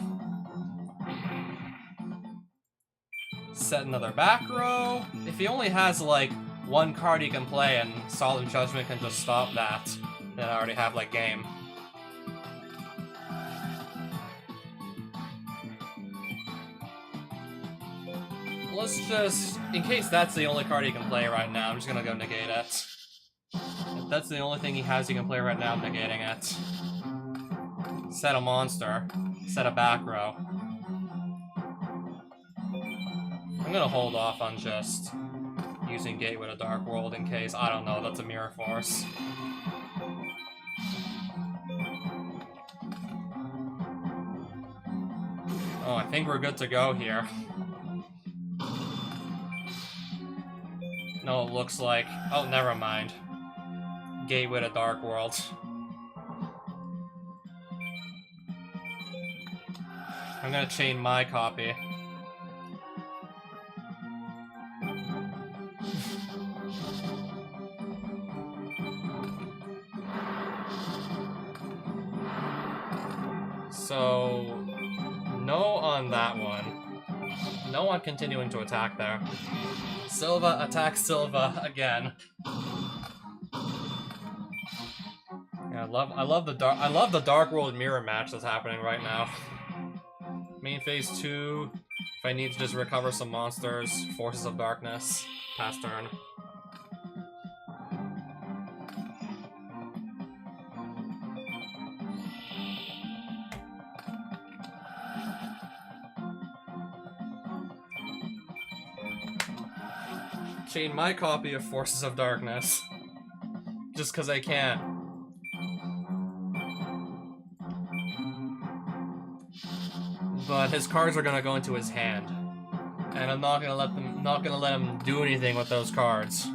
Set another back row. If he only has like one card he can play and Solemn Judgment can just stop that, then I already have like game. Let's just, in case that's the only card he can play right now, I'm just gonna go negate it. If that's the only thing he has he can play right now, I'm negating it. Set a monster. Set a back row. I'm gonna hold off on just using Gateway to Dark World in case, I don't know, that's a Mirror Force. Oh, I think we're good to go here. No, it looks like... Oh, never mind. Gateway to Dark World. I'm gonna chain my copy. So... no on that one. No on continuing to attack there. Silva attacks Silva again. Yeah, I love the Dark World Mirror match that's happening right now. Main phase 2. If I need to just recover some monsters, Forces of Darkness, pass turn. Chain my copy of Forces of Darkness. Just because I can. But his cards are gonna go into his hand. And I'm not gonna let him do anything with those cards.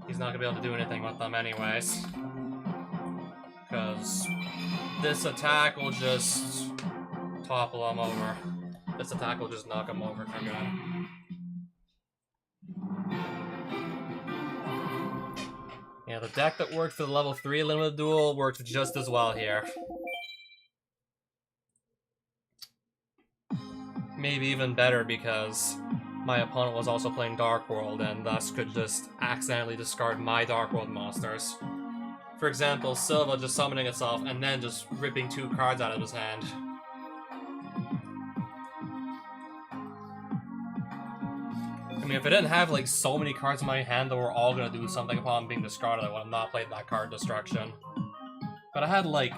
He's not gonna be able to do anything with them anyways. Because this attack will just topple him over. This attack will just knock him over for good. Yeah, the deck that worked for the level 3 limited duel worked just as well here. Maybe even better because my opponent was also playing Dark World and thus could just accidentally discard my Dark World monsters. For example, Silva just summoning itself and then just ripping 2 cards out of his hand. I mean, if I didn't have like so many cards in my hand that were all gonna do something upon being discarded, I would have not played that card destruction. But I had like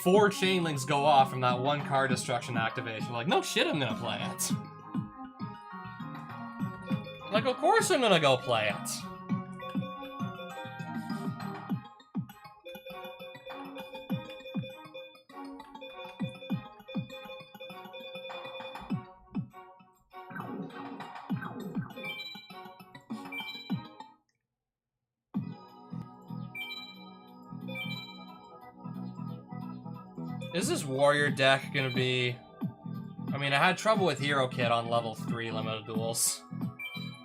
4 chain links go off from that 1 card destruction activation. Like, no shit, I'm gonna play it. Like, of course I'm gonna go play it. Is this warrior deck gonna be... I mean, I had trouble with Hero Kit on level 3 limited duels.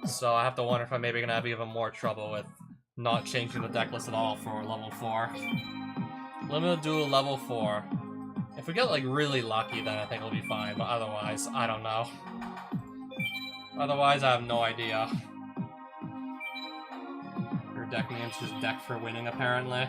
So I have to wonder if I'm maybe gonna have even more trouble with not changing the deck list at all for level 4. Limited duel level 4. If we get like really lucky, then I think it'll be fine, but otherwise, I don't know. Otherwise, I have no idea. Your deck name's just Deck for Winning, apparently.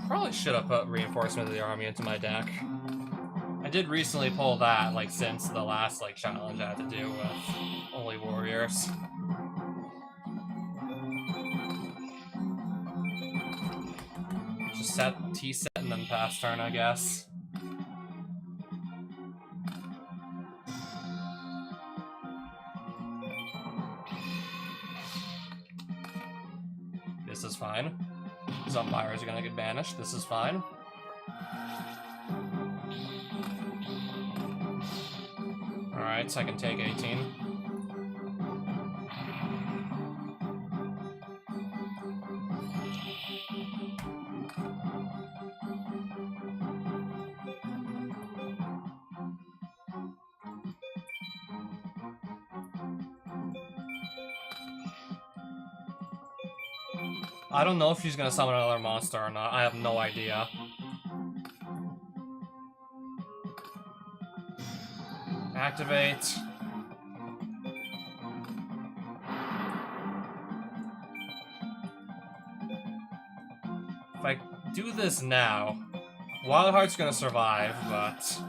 Probably should have put Reinforcement of the Army into my deck. I did recently pull that, like, since the last, like, challenge I had to do with only warriors. Just set T-set and then pass turn, I guess. This is fine. Umpires are gonna get banished. This is fine. Alright, so I can take 18. I don't know if she's gonna summon another monster or not. I have no idea. Activate. If I do this now, Wildheart's gonna survive, but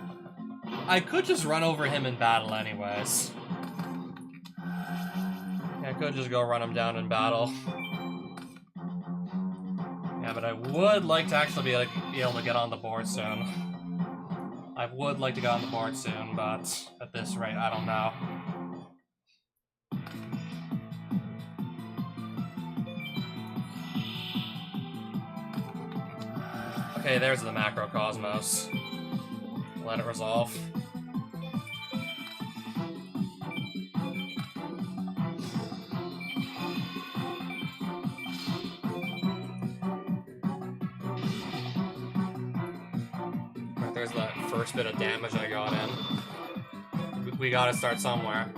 I could just run over him in battle anyways. I could just go run him down in battle. Yeah, but I would like to actually be able to get on the board soon. I would like to get on the board soon, but at this rate, I don't know. Okay, there's the Macrocosmos. Let it resolve. Right, there's that first bit of damage I got in. We gotta start somewhere.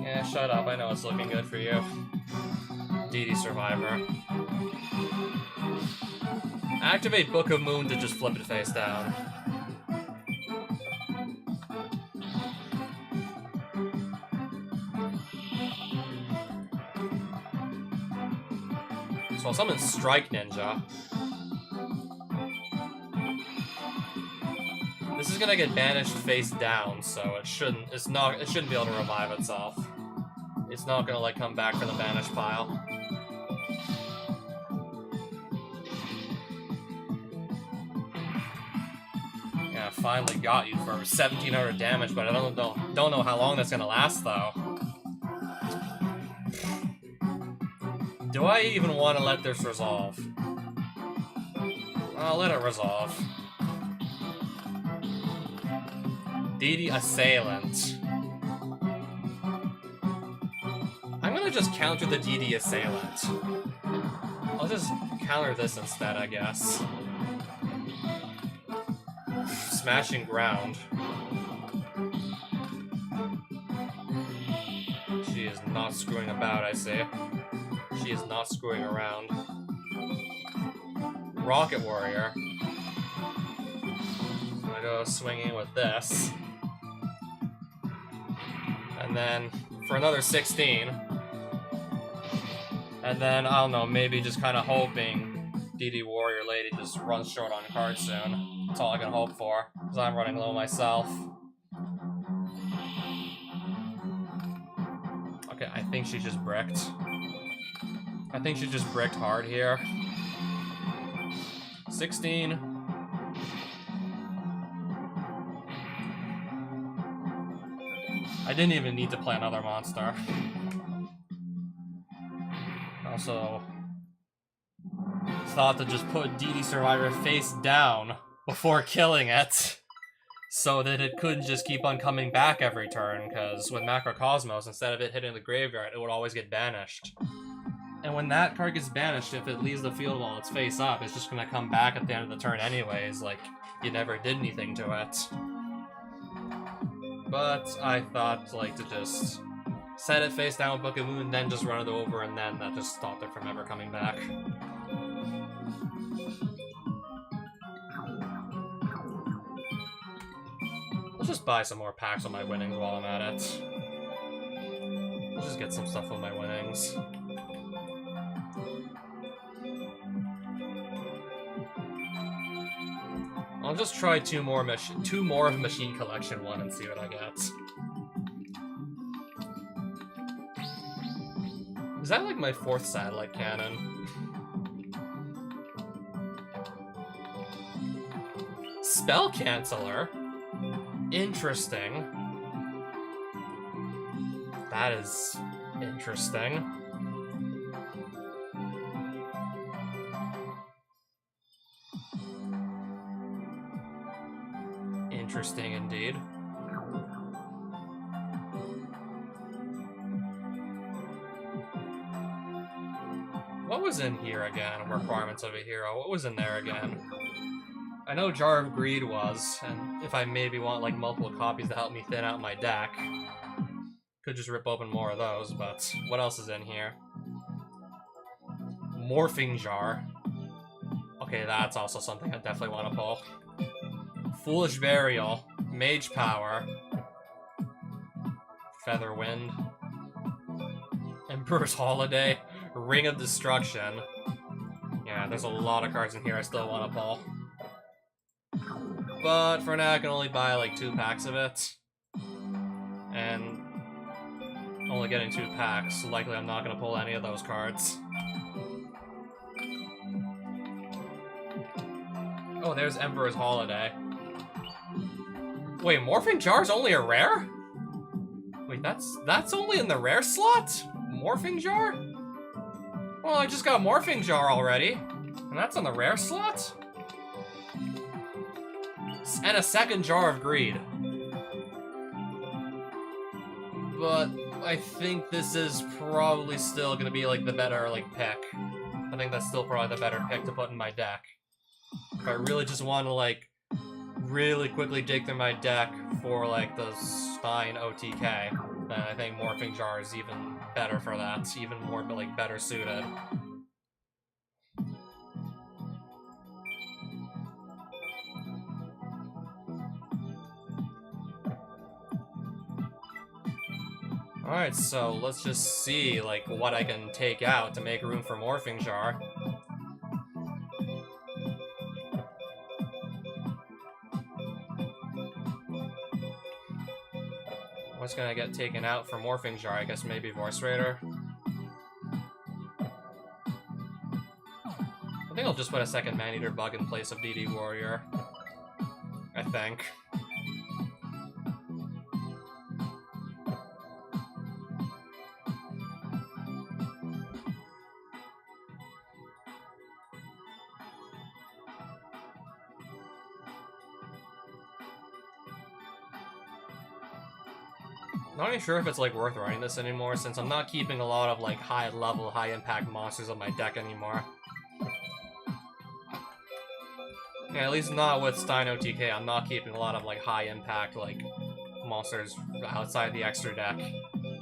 Yeah, shut up. I know it's looking good for you. DD Survivor. Activate Book of Moon to just flip it face down. So I'll summon Strike Ninja. This is gonna get banished face down, so it shouldn't be able to revive itself. It's not gonna come back from the banish pile. Yeah, finally got you for 1700 damage, but I don't know how long that's gonna last though. Do I even want to let this resolve? I'll let it resolve. DD Assailant. I'm gonna just counter the DD Assailant. I'll just counter this instead, I guess. Smashing Ground. She is not screwing about, I see. She is not screwing around. Rocket Warrior. I'm gonna go swinging with this. And then for another 16. And then, I don't know, maybe just kind of hoping DD Warrior Lady just runs short on cards soon. That's all I can hope for, because I'm running low myself. Okay, I think she just bricked. I think she just bricked hard here. 16. I didn't even need to play another monster. Also, thought to just put DD Survivor face down before killing it, so that it couldn't just keep on coming back every turn, because with Macrocosmos, instead of it hitting the graveyard, it would always get banished. And when that card gets banished, if it leaves the field while it's face up, it's just gonna come back at the end of the turn anyways, like you never did anything to it. But I thought, to just set it face down with Book of Moon, then just run it over, and then that just stopped it from ever coming back. Let's just buy some more packs on my winnings while I'm at it. Let's just get some stuff on my winnings. I'll just try two more of Machine Collection 1 and see what I get. Is that my 4th satellite cannon? Spell Canceller? Interesting. That is interesting. Interesting indeed. What was in here again? Requirements of a hero. What was in there again? I know Jar of Greed was, and if I maybe want multiple copies to help me thin out my deck, could just rip open more of those, but what else is in here? Morphing Jar. Okay, that's also something I definitely want to pull. Foolish Burial. Mage Power. Feather Wind. Emperor's Holiday. Ring of Destruction. Yeah, there's a lot of cards in here I still want to pull. But for now, I can only buy like 2 packs of it. And only getting 2 packs, so likely I'm not going to pull any of those cards. Oh, there's Emperor's Holiday. Wait, Morphing Jar's only a rare? Wait, that's only in the rare slot? Morphing Jar? Well, I just got Morphing Jar already. And that's on the rare slot? And a second Jar of Greed. But I think this is probably still gonna be like the better like pick. I think that's still probably the better pick to put in my deck. If I really just want to like really quickly dig through my deck for like the Stein OTK, then I think Morphing Jar is even better for that. Even more like better suited. Alright, so let's just see, like, what I can take out to make room for Morphing Jar. What's gonna get taken out for Morphing Jar? I guess maybe Voice Raider. I think I'll just put a second Maneater Bug in place of DD Warrior. I think. Not even sure if it's like worth running this anymore, since I'm not keeping a lot of like high level, high impact monsters on my deck anymore. Yeah, at least not with Stein OTK. I'm not keeping a lot of like high impact like monsters outside the extra deck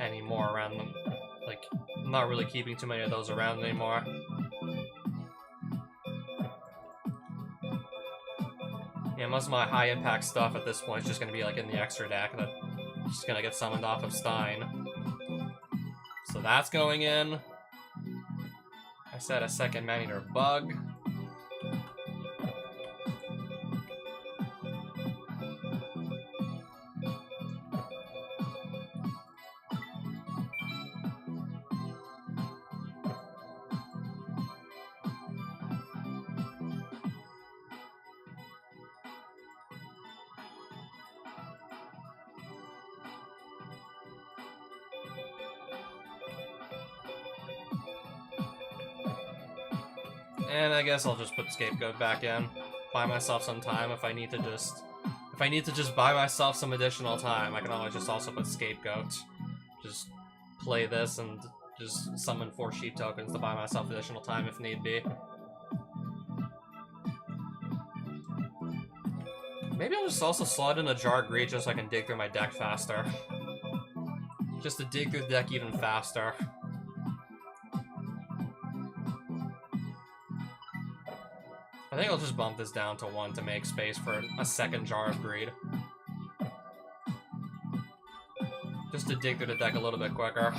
anymore around them. Like, I'm not really keeping too many of those around anymore. Yeah, most of my high impact stuff at this point is just gonna be like in the extra deck that just gonna get summoned off of Stein. So that's going in. I said a second Maneater Bug. And I guess I'll just put Scapegoat back in. Buy myself some time if I need to just buy myself some additional time, I can always just also put Scapegoat. Just play this and just summon 4 sheep tokens to buy myself additional time if need be. Maybe I'll just also slot in a Jar of Greed just so I can dig through my deck faster. Just to dig through the deck even faster. I think I'll just bump this down to 1 to make space for a second Jar of Greed. Just to dig through the deck a little bit quicker.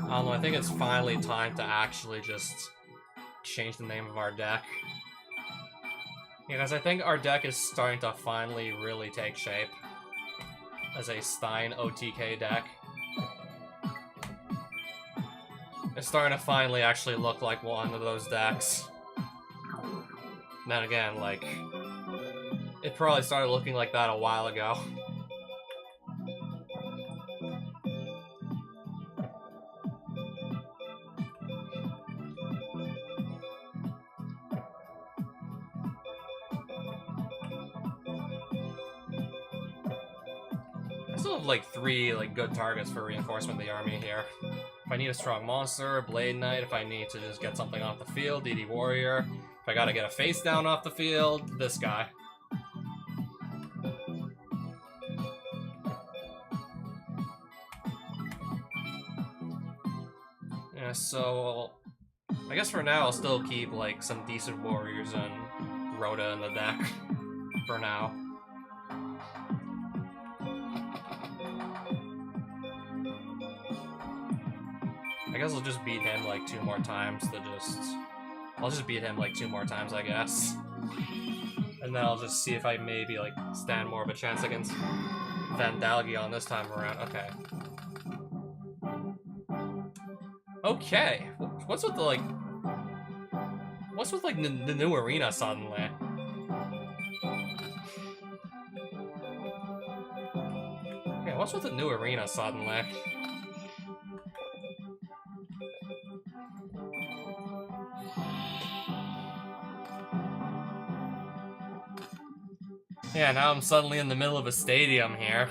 I don't know, I think it's finally time to actually just change the name of our deck. Yeah, because I think our deck is starting to finally really take shape as a Stein OTK deck. It's starting to finally actually look like one of those decks. Then again, like, it probably started looking like that a while ago. I still have like 3 like good targets for reinforcement of the army here. If I need a strong monster, Blade Knight. If I need to just get something off the field, DD Warrior. If I gotta get a face down off the field, this guy. so I guess for now I'll still keep like some decent warriors and Rhoda in the deck for now. I guess I'll just beat him like 2 more times I'll just beat him like 2 more times, I guess. And then I'll just see if I maybe like stand more of a chance against Vandalgion this time around. Okay. Okay. What's with the like the new arena suddenly? Yeah, what's with the new arena suddenly? Yeah, now I'm suddenly in the middle of a stadium here.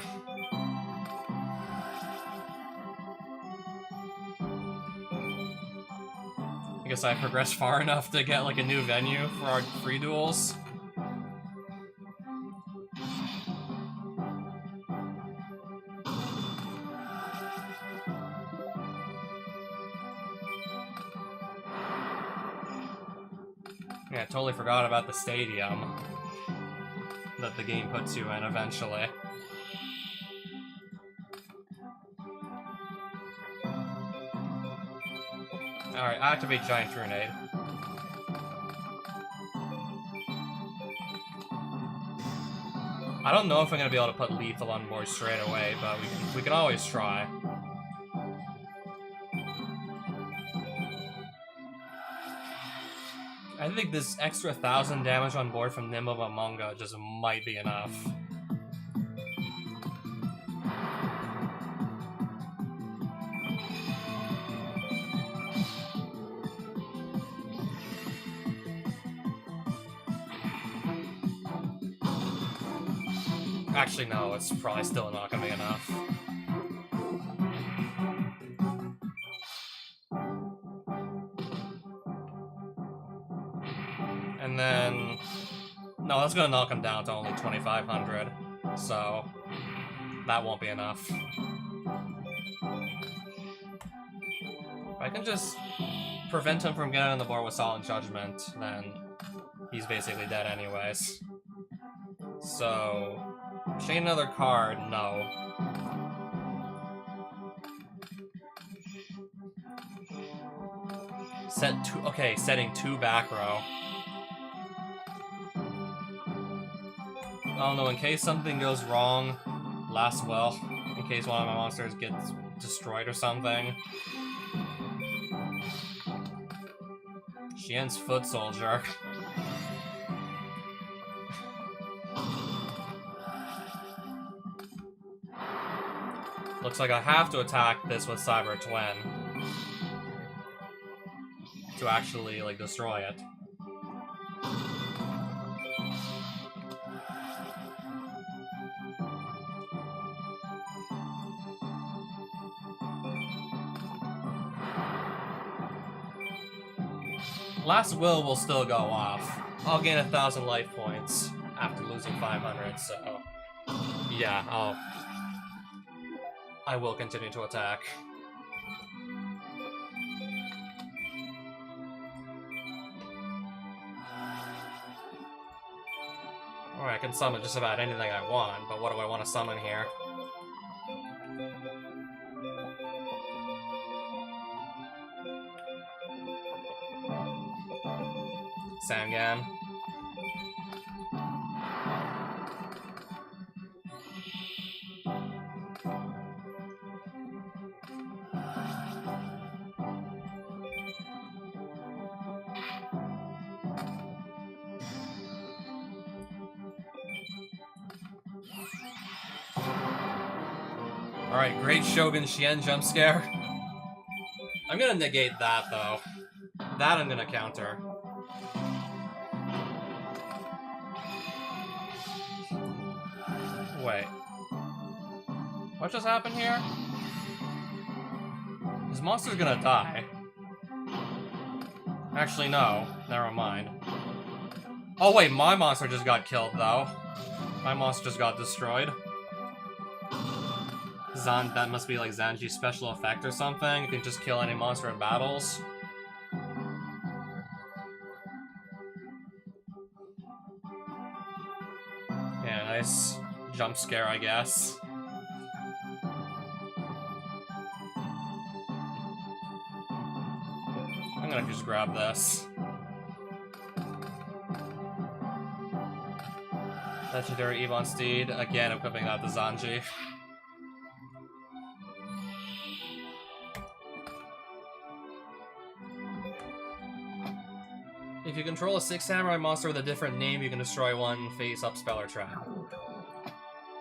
I guess I progressed far enough to get like a new venue for our free duels. Yeah, I totally forgot about the stadium that the game puts you in eventually. Alright, activate Giant Grenade. I don't know if I'm gonna be able to put lethal on board straight away, but we can always try. I think this extra 1,000 damage on board from Nimbomamunga just might be enough. Actually, no, it's probably still not gonna be enough. And then... no, that's gonna knock him down to only 2,500, so that won't be enough. If I can just prevent him from getting on the board with Solid Judgment, then he's basically dead anyways. So... chain another card, no. Set 2, okay, setting 2 back row. I don't know, in case something goes wrong, last well, in case one of my monsters gets destroyed or something. Xian's Foot Soldier. Looks like I have to attack this with Cyber Twin to actually, like, destroy it. Last will still go off. I'll gain 1,000 life points after losing 500, so... yeah, I will continue to attack. Alright, I can summon just about anything I want, but what do I want to summon here? Sangan. Alright, Great Shogun Xian jump scare. I'm gonna negate that, though. That I'm gonna counter. Wait. What just happened here? His monster's gonna die. Actually, no. Never mind. Oh wait, my monster just got killed, though. My monster just got destroyed. That must be like Zanji's special effect or something. You can just kill any monster in battles. Yeah, nice jump scare, I guess. I'm gonna just grab this. Legendary Ebon Steed, again equipping that to Zanji. If you control a 6 samurai monster with a different name, you can destroy one face-up spell or trap.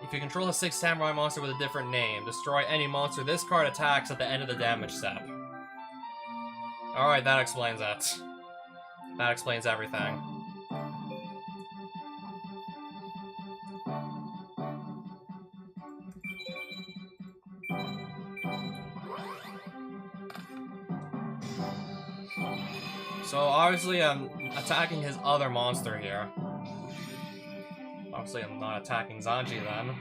If you control a 6 samurai monster with a different name, destroy any monster this card attacks at the end of the damage step. Alright, that explains it. That explains everything. So obviously I'm attacking his other monster here. Obviously I'm not attacking Zanji then.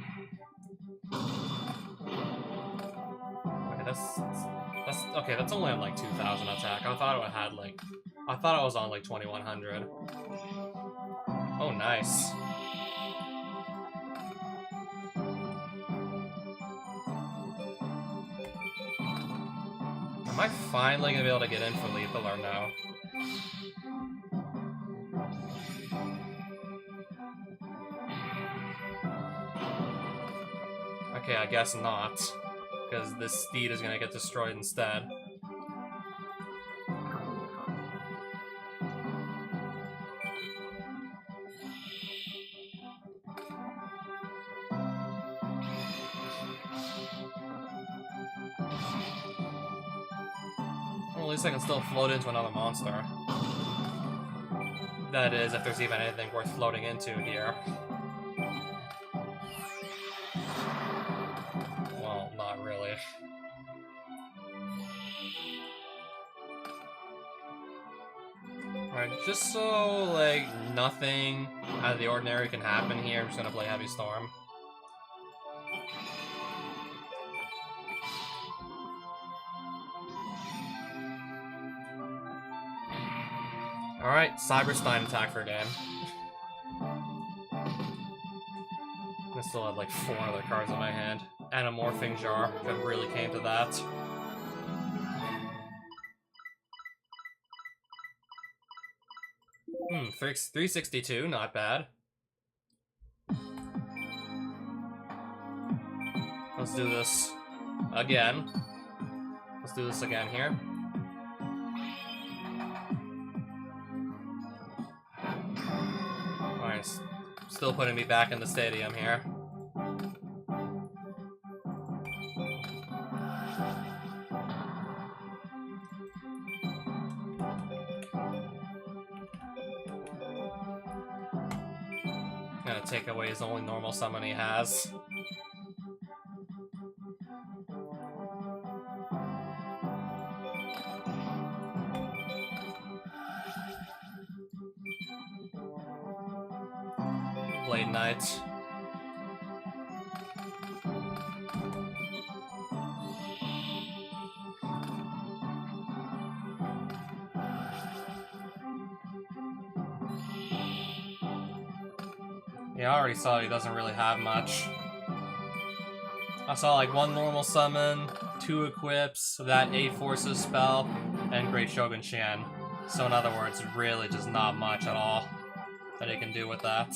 Okay, that's only on like 2,000 attack. I thought it had like, I thought it was on like 2,100. Oh, nice. Am I finally gonna be able to get in for lethal or no? Okay, I guess not. Because this steed is gonna get destroyed instead. Well, at least I can still float into another monster. That is, if there's even anything worth floating into here. Well, not really. Alright, just so, like, nothing out of the ordinary can happen here, I'm just gonna play Heavy Storm. Alright, Cyberstein attack for a game. I still have like 4 other cards in my hand. And a Morphing Jar, if it really came to that. Hmm, 362, not bad. Let's do this again. Let's do this again here. Alright, still putting me back in the stadium here. Gonna take away his only normal summon he has. Blade Knight. Yeah, I already saw he doesn't really have much. I saw like 1 normal summon, 2 equips, that 8 forces spell, and Great Shogun Xian. So in other words, really just not much at all that he can do with that.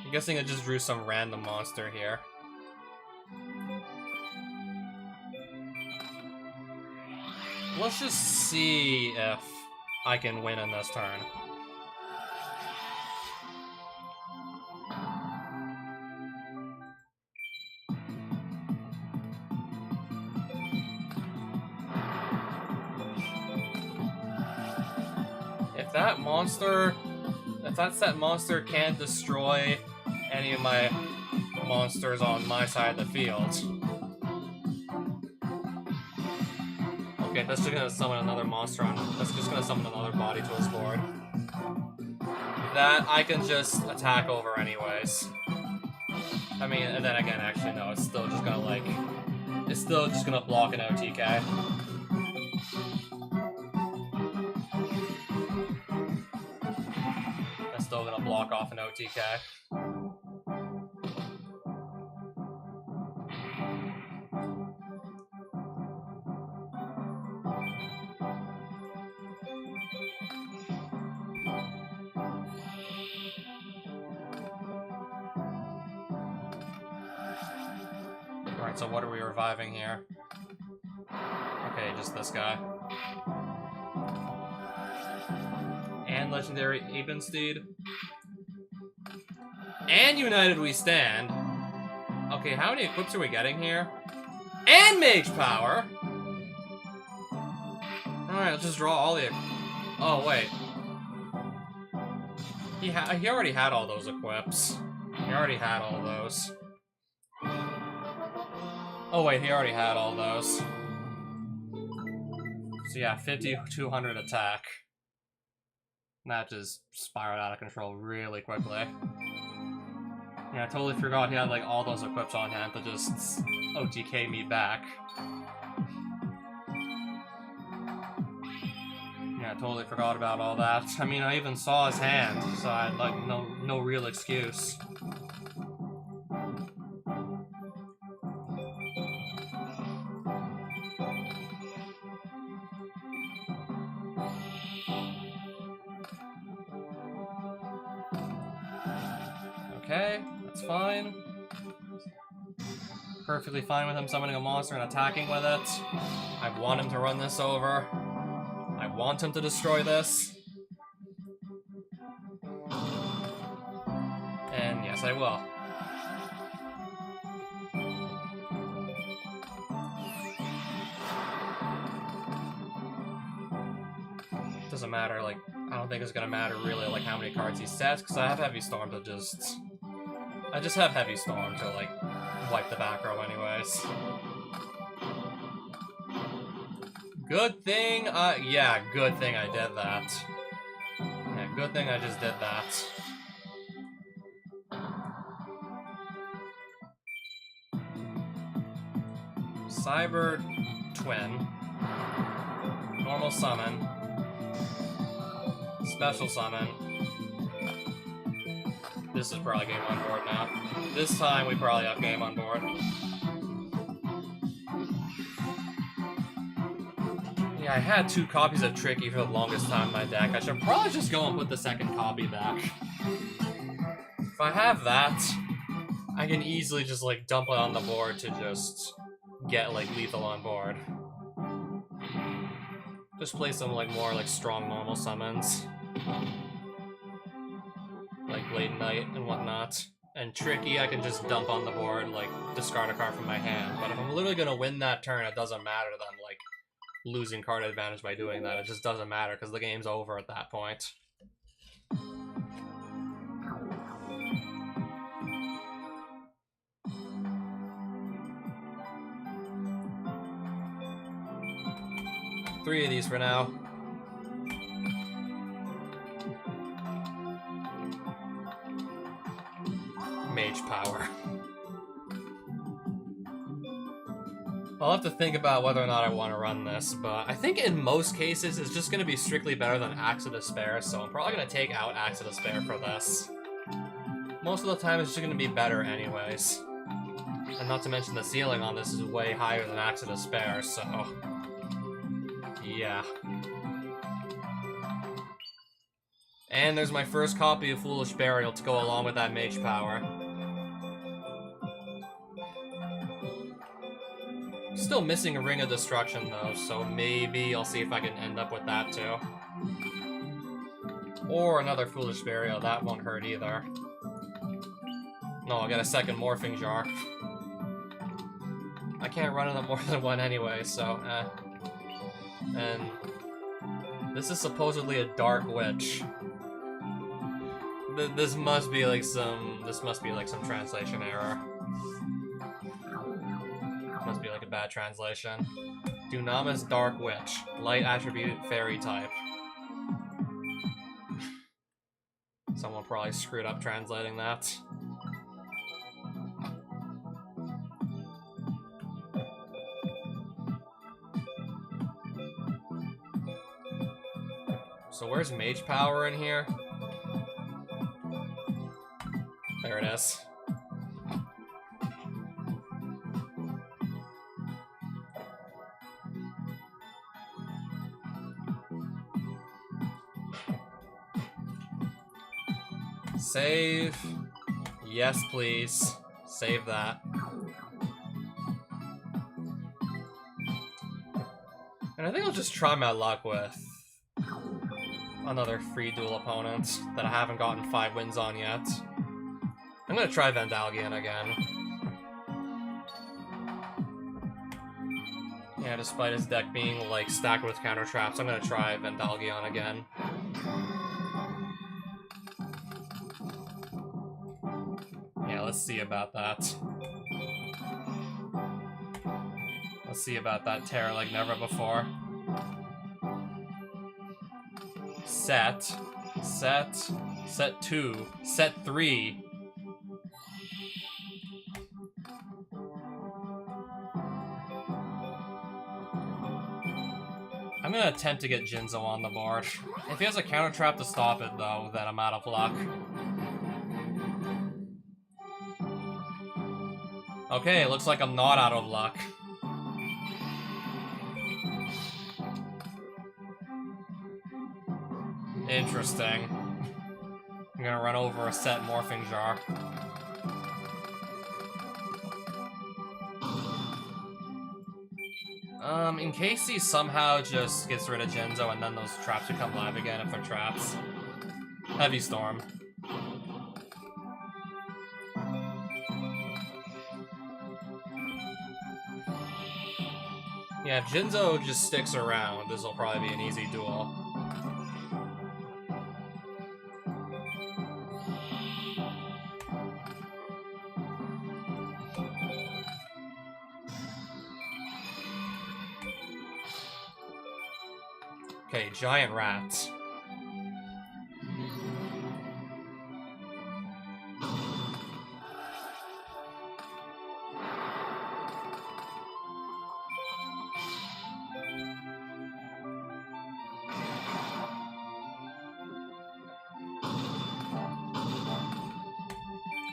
I'm guessing I just drew some random monster here. Let's just see if I can win in this turn. If that monster If that set monster can't destroy any of my monsters on my side of the field. Okay, that's just gonna summon another monster on. That's just gonna summon another body to his board. That I can just attack over anyways. I mean, and then again, actually, no, it's still just gonna, like... It's still just gonna block an OTK. It's still gonna block off an OTK. Alright, so what are we reviving here? Okay, just this guy. And Legendary Abensteed. And United We Stand. Okay, how many equips are we getting here? And Mage Power! Alright, let's just draw all the... Oh, wait. He already had all those equips. He already had all those. Oh wait, he already had all those. So yeah, 50-200 attack. That just spiraled out of control really quickly. Yeah, I totally forgot he had like all those equips on hand to just OTK me back. Yeah, I totally forgot about all that. I mean, I even saw his hand, so I had like no real excuse. Okay, that's fine. Perfectly fine with him summoning a monster and attacking with it. I want him to run this over. I want him to destroy this. And yes, I will. Doesn't matter, like, I don't think it's gonna matter really, like, how many cards he sets, because I have Heavy Storm to just... I just have Heavy Storm to, like, wipe the back row anyways. Good thing, yeah, good thing I did that. Yeah, good thing I just did that. Cyber Twin. Normal Summon. Special Summon. This is probably game on board now. This time we probably have game on board. Yeah, I had 2 copies of Tricky for the longest time in my deck. I should probably just go and put the second copy back. If I have that, I can easily just, like, dump it on the board to just get, like, lethal on board. Just play some, like, more, like, strong normal summons. Like Blade Knight and whatnot. And Tricky, I can just dump on the board, like, discard a card from my hand. But if I'm literally gonna win that turn, it doesn't matter that I'm, like, losing card advantage by doing that. It just doesn't matter, because the game's over at that point. Three of these for now. Mage Power. I'll have to think about whether or not I want to run this, but I think in most cases it's just going to be strictly better than Axe of Despair, so I'm probably going to take out Axe of Despair for this. Most of the time it's just going to be better anyways. And not to mention the ceiling on this is way higher than Axe of Despair, so... yeah. And there's my first copy of Foolish Burial to go along with that Mage Power. Still missing a Ring of Destruction though, so maybe I'll see if I can end up with that too. Or another Foolish Burial, that won't hurt either. No, I'll get a second Morphing Jar. I can't run into more than one anyway, so And this is supposedly a Dark Witch. This must be like some translation error. Must be like a bad translation. Dunamis Dark Witch. Light attribute fairy type. Someone probably screwed up translating that. So where's mage power in here? There it is. Save. Yes, please. Save that. And I think I'll just try my luck with another free duel opponent that I haven't gotten 5 wins on yet. I'm gonna try Vandalgian again. Yeah, despite his deck being like stacked with counter traps, I'm gonna try Vandalgian again. Yeah, let's see about that. Let's see about that terror like never before. Set 2, set 3. I'm gonna attempt to get Jinzo on the board. If he has a counter trap to stop it though, then I'm out of luck. Okay, it looks like I'm not out of luck. Interesting. I'm gonna run over a set morphing jar. In case he somehow just gets rid of Jinzo and then those traps become live again if they're traps. Heavy Storm. Yeah, if Jinzo just sticks around, this will probably be an easy duel. Okay, giant rats.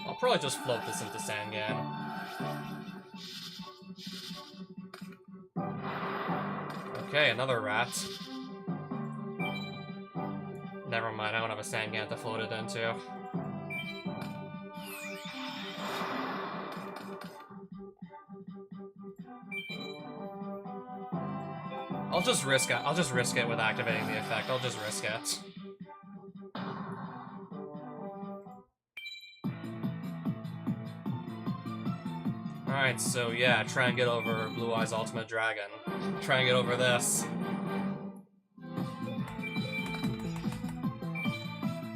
I'll probably just float this into Sangan. Okay, another rat. Never mind, I don't have a Sangan to float it into. I'll just risk it. I'll just risk it with activating the effect. I'll just risk it. Alright, so yeah, try and get over Blue Eyes Ultimate Dragon. Try and get over this.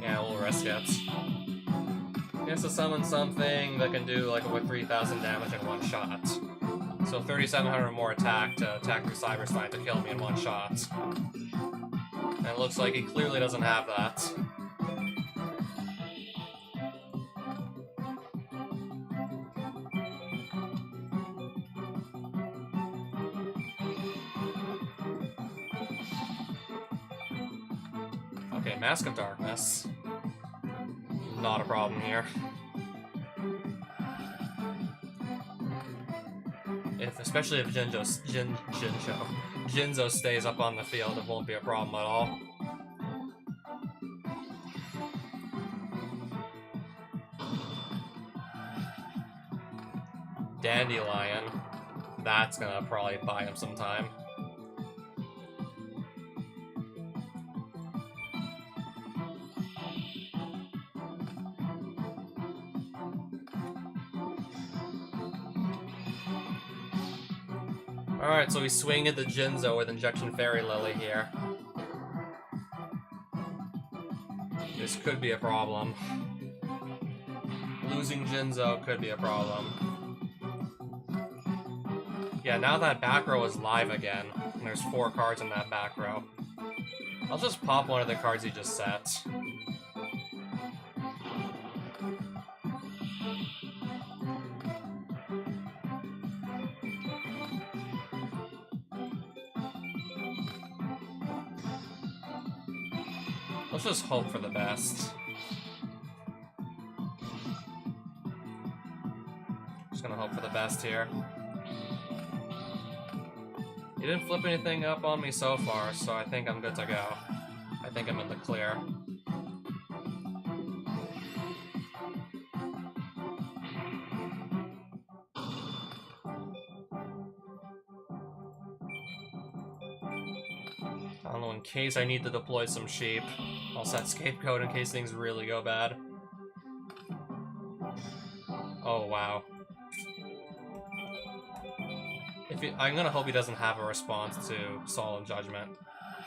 Yeah, we'll risk it. He has to summon something that can do like with 3,000 damage in one shot. So 3,700 more attack to attack through Cyber Spine to kill me in one shot. And it looks like he clearly doesn't have that. Okay, Mask of Darkness. Not a problem here. Especially if Jinzo stays up on the field, it won't be a problem at all. Dandelion. That's gonna probably buy him some time. Alright, so we swing at the Jinzo with Injection Fairy Lily here. This could be a problem. Losing Jinzo could be a problem. Yeah, now that back row is live again, and there's 4 cards in that back row, I'll just pop one of the cards he just set. Let's just hope for the best. Just gonna hope for the best here. He didn't flip anything up on me so far, so I think I'm good to go. I think I'm in the clear. I don't know, in case I need to deploy some sheep, I'll set Scapegoat in case things really go bad. Oh, wow. I'm gonna hope he doesn't have a response to Solemn Judgment.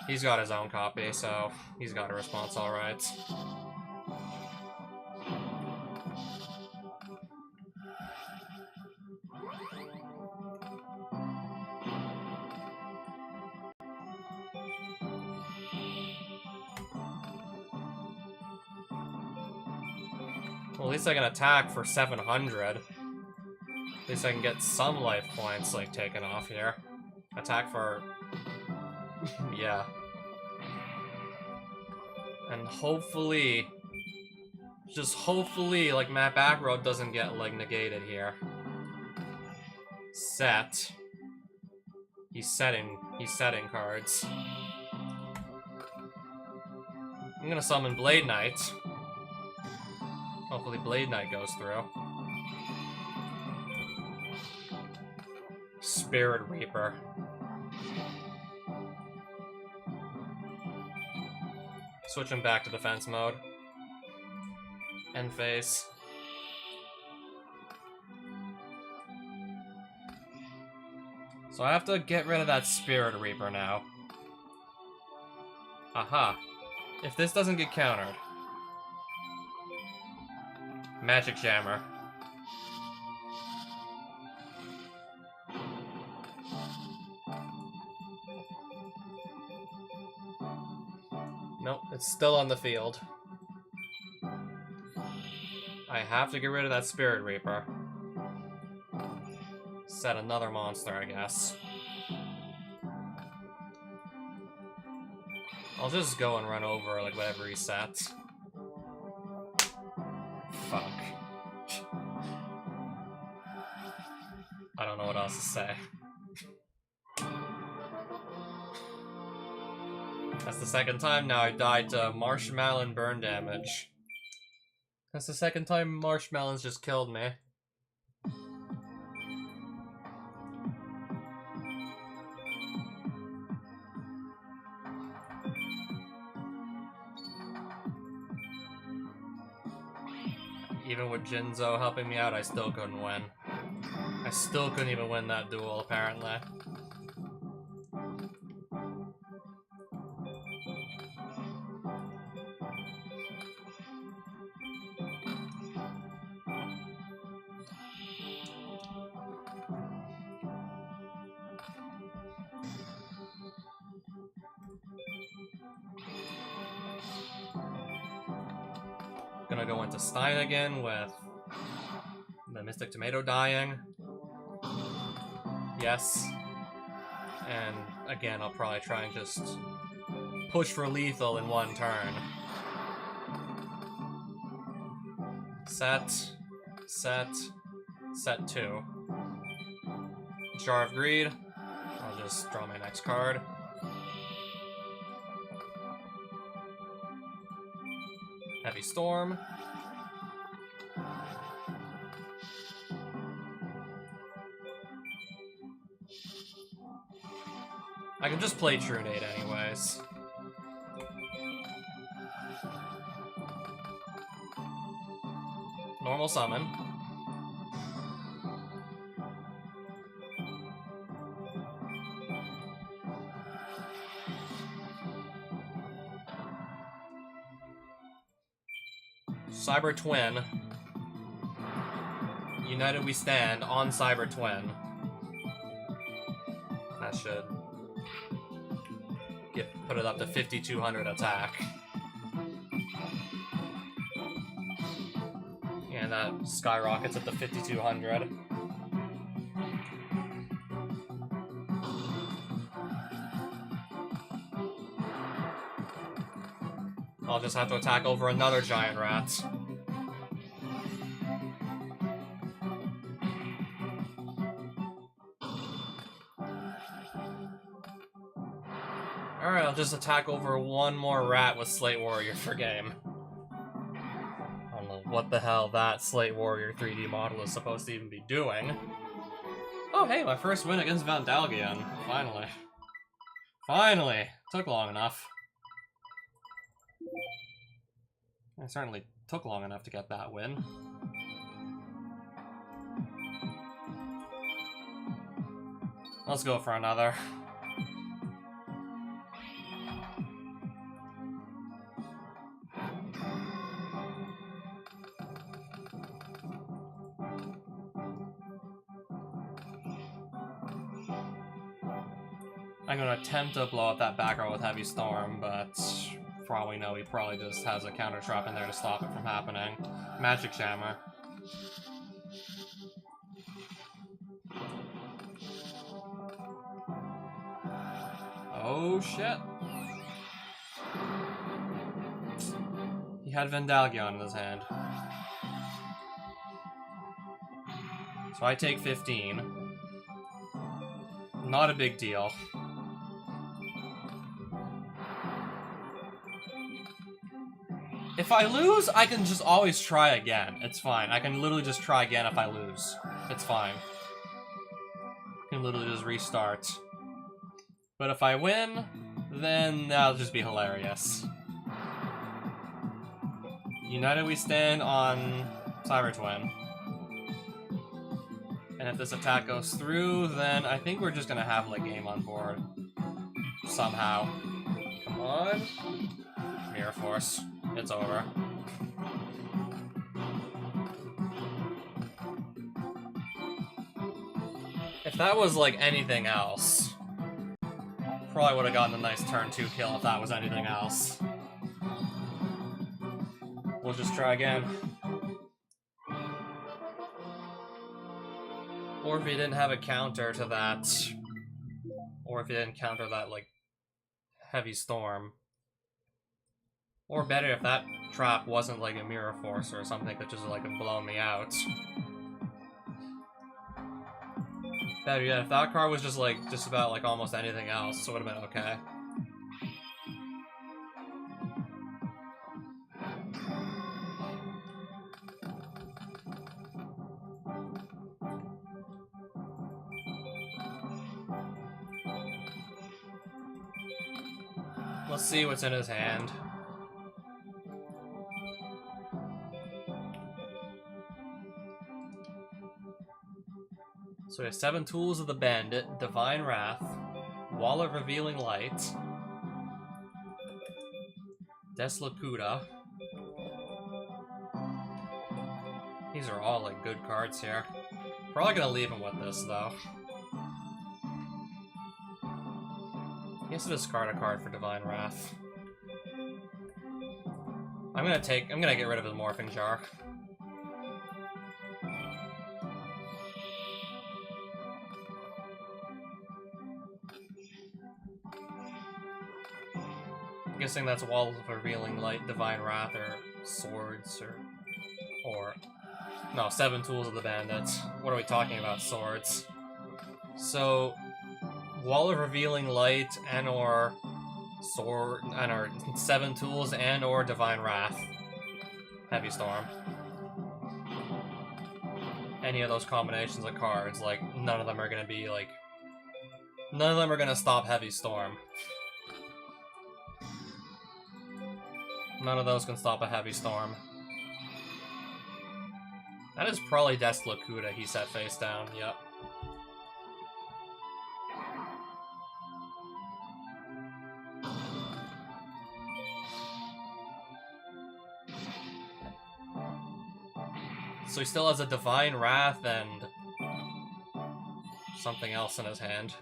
He's got his own copy, so he's got a response alright. Well, at least I can attack for 700. At least I can get some life points, like, taken off here. Attack for... yeah. And hopefully... just hopefully, like, Matt Backroad doesn't get, like, negated here. Set. He's setting cards. I'm gonna summon Blade Knight. Hopefully Blade Knight goes through. Spirit Reaper. Switching back to defense mode. End phase. So I have to get rid of that Spirit Reaper now. Aha. If this doesn't get countered. Magic Jammer. Nope, it's still on the field. I have to get rid of that Spirit Reaper. Set another monster, I guess. I'll just go and run over, like, whatever he sets. Fuck. I don't know what else to say. That's the second time now I've died to Marshmallow burn damage. That's the second time Marshmallow's just killed me. Even with Jinzo helping me out, I still couldn't win. I still couldn't even win that duel, apparently. Gonna go into Stein again with the Mystic Tomato dying. Yes. And again, I'll probably try and just push for lethal in one turn. Set. Set. Set 2. Jar of Greed. I'll just draw my next card. Heavy Storm. I can just play True Nade anyways. Normal summon. Cyber Twin. United we stand on Cyber Twin. That should put it up to 5,200 attack. And that skyrockets up to 5,200. I'll just have to attack over another giant rat. Alright, I'll just attack over one more rat with Slate Warrior for game. I don't know what the hell that Slate Warrior 3D model is supposed to even be doing. Oh hey, my first win against Vandalgion. Finally. Finally! Took long enough. It certainly took long enough to get that win. Let's go for another. I'm gonna attempt to blow up that back row with Heavy Storm, but for all we know, he probably just has a counter trap in there to stop it from happening. Magic Jammer. Oh shit. He had Vandalgion in his hand. So I take 15. Not a big deal. If I lose, I can just always try again. It's fine. I can literally just try again if I lose. It's fine. I can literally just restart. But if I win, then that'll just be hilarious. United we stand on Cyber Twin. And if this attack goes through, then I think we're just gonna have like game on board. Somehow. Come on. Mirror Force. It's over. If that was like anything else, probably would have gotten a nice turn 2 kill if that was anything else. We'll just try again. Or if he didn't have a counter to that, or if he didn't counter that like Heavy Storm. Or better, if that trap wasn't like a Mirror Force or something that just like blow me out. Better yet, if that card was just like, just about like almost anything else, it would have been okay. Let's see what's in his hand. So we have 7 Tools of the Bandit, Divine Wrath, Wall of Revealing Light, Deslocuda. These are all like good cards here. Probably gonna leave him with this though. He has to discard a card for Divine Wrath. I'm gonna get rid of his Morphing Jar. I'm guessing that's Wall of Revealing Light, Divine Wrath, or Swords, or... No, 7 Tools of the Bandits. What are we talking about? Swords. So, Wall of Revealing Light and or Sword, and or 7 Tools and or Divine Wrath. Heavy Storm. Any of those combinations of cards, like, none of them are gonna be, like... None of them are gonna stop Heavy Storm. None of those can stop a Heavy Storm. That is probably Deslocuda he set face down, yep. So he still has a Divine Wrath and something else in his hand.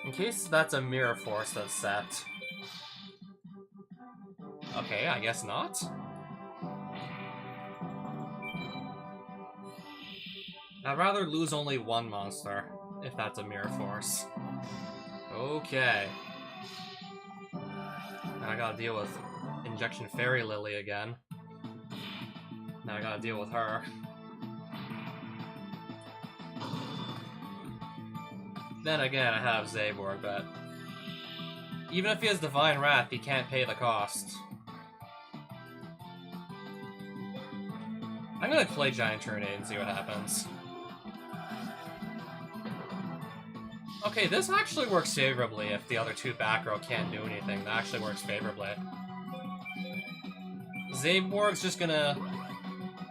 In case that's a Mirror Force that's set. Okay, I guess not. I'd rather lose only one monster, if that's a Mirror Force. Okay. Now I gotta deal with Injection Fairy Lily again. Now I gotta deal with her. Then again, I have Zaborg, but even if he has Divine Wrath, he can't pay the cost. I'm gonna play Giant Tornado and see what happens. Okay, this actually works favorably if the other two back row can't do anything. That actually works favorably. Zaborg's just gonna...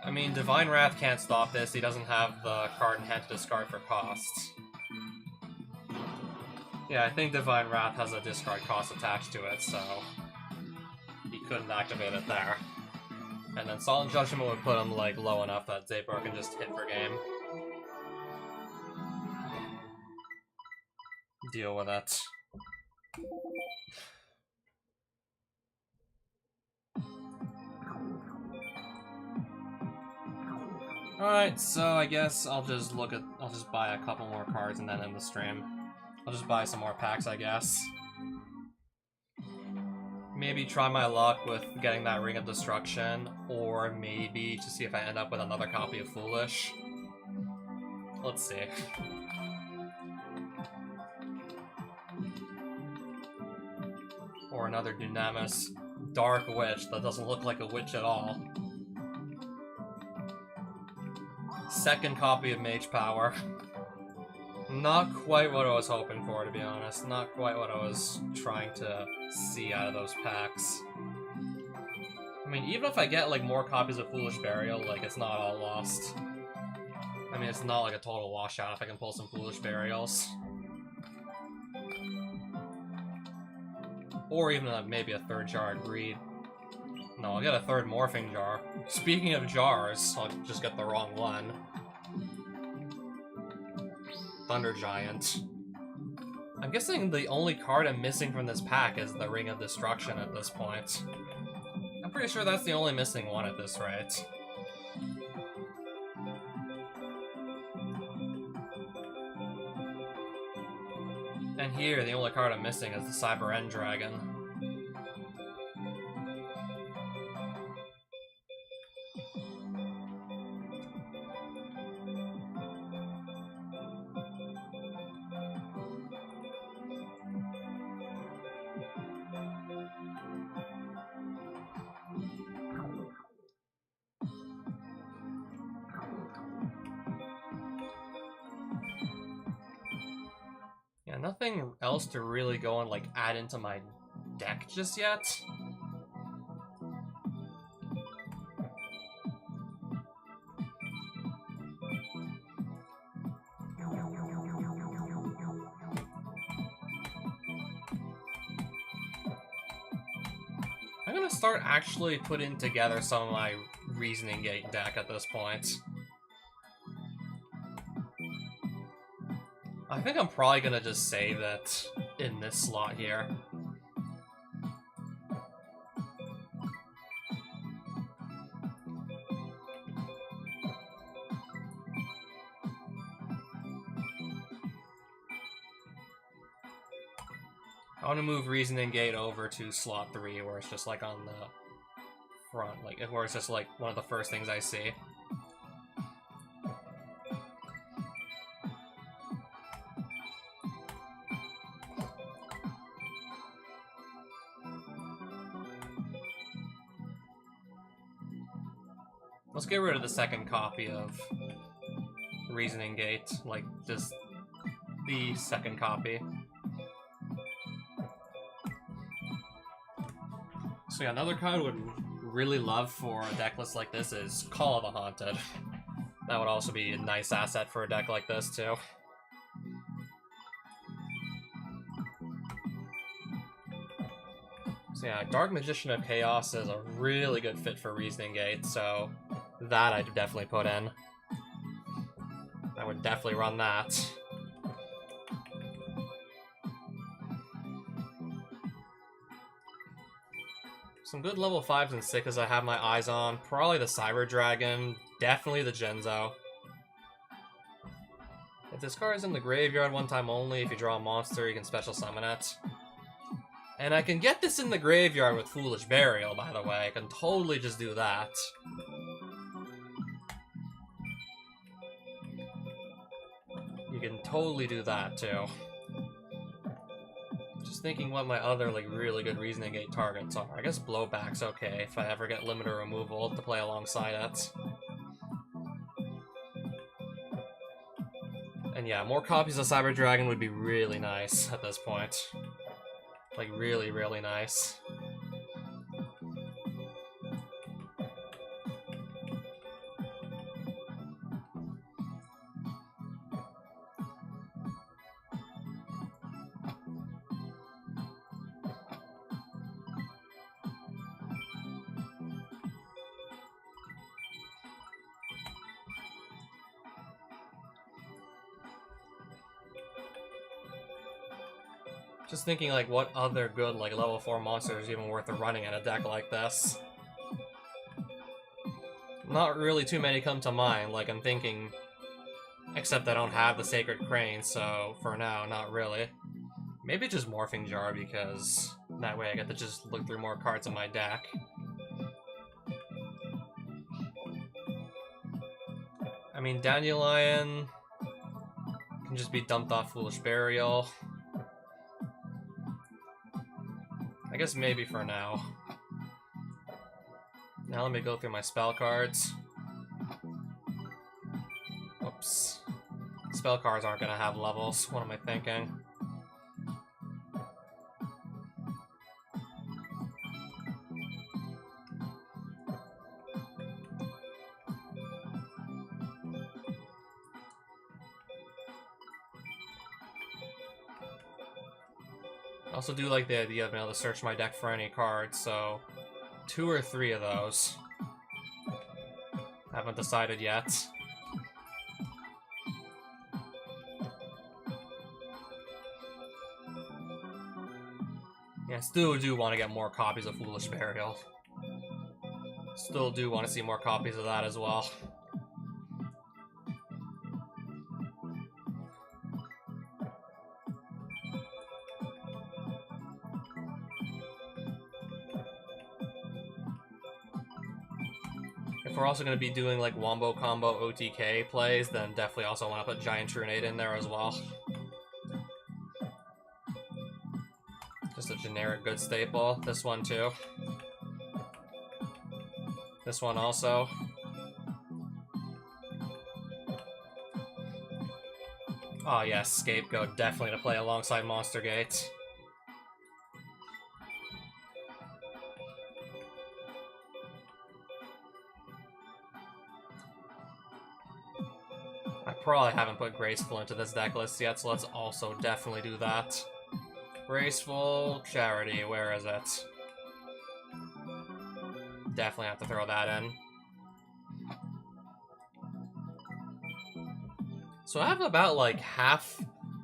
I mean, Divine Wrath can't stop this. He doesn't have the card in hand to discard for costs. Yeah, I think Divine Wrath has a discard cost attached to it, so he couldn't activate it there. And then Solemn Judgment would put him like low enough that Zaborg can just hit for game. Deal with it. Alright, so I guess I'll just buy a couple more cards and then end the stream. I'll just buy some more packs, I guess. Maybe try my luck with getting that Ring of Destruction, or maybe to see if I end up with another copy of Foolish. Let's see. Or another Dunamis Dark Witch that doesn't look like a witch at all. Second copy of Mage Power. Not quite what I was hoping for, to be honest. Not quite what I was trying to see out of those packs. I mean, even if I get, like, more copies of Foolish Burial, like, it's not all lost. I mean, it's not, like, a total washout if I can pull some Foolish Burials. Or even maybe a third jar of Greed. No, I'll get a third Morphing Jar. Speaking of jars, I'll just get the wrong one. Thunder Giant. I'm guessing the only card I'm missing from this pack is the Ring of Destruction at this point. I'm pretty sure that's the only missing one at this rate. And here, the only card I'm missing is the Cyber End Dragon. Yeah, nothing else to really go and, like, add into my deck just yet. I'm gonna start actually putting together some of my Reasoning Gate deck at this point. I think I'm probably gonna just save it in this slot here. I want to move Reasoning Gate over to slot 3, where it's just like on the front, like where it's just like one of the first things I see. Let's get rid of the second copy of Reasoning Gate, like just the second copy. So yeah, another card I would really love for a deck list like this is Call of the Haunted. That would also be a nice asset for a deck like this too. So yeah, Dark Magician of Chaos is a really good fit for Reasoning Gate, so that I'd definitely put in. I would definitely run that. Some good level 5s and 6s I have my eyes on. Probably the Cyber Dragon, definitely the Genzo. If this card is in the graveyard one time only, if you draw a monster, you can special summon it. And I can get this in the graveyard with Foolish Burial, by the way. I can totally just do that. You can totally do that, too. Just thinking what my other, like, really good Reasoning Gate targets are. I guess Blowback's okay if I ever get limiter removal to play alongside it. And yeah, more copies of Cyber Dragon would be really nice at this point. Like, really, really nice. Just thinking, like, what other good, like, level 4 monsters are even worth running in a deck like this. Not really too many come to mind, like, I'm thinking... Except I don't have the Sacred Crane, so for now, not really. Maybe just Morphing Jar, because that way I get to just look through more cards in my deck. I mean, Dandelion can just be dumped off Foolish Burial. I guess maybe for now. Now let me go through my spell cards. Oops. Spell cards aren't gonna have levels. What am I thinking? I also do like the idea of being able to search my deck for any cards, so 2 or 3 of those. Haven't decided yet. Yeah, still do want to get more copies of Foolish Burial. Still do want to see more copies of that as well. If we're also going to be doing like Wombo Combo OTK plays, then definitely also want to put Giant Trunade in there as well. Just a generic good staple. This one too. This one also. Oh yes, Scapegoat, definitely to play alongside Monster Gate. I probably haven't put Graceful into this deck list yet, so let's also definitely do that. Graceful, Charity, where is it? Definitely have to throw that in. So I have about like half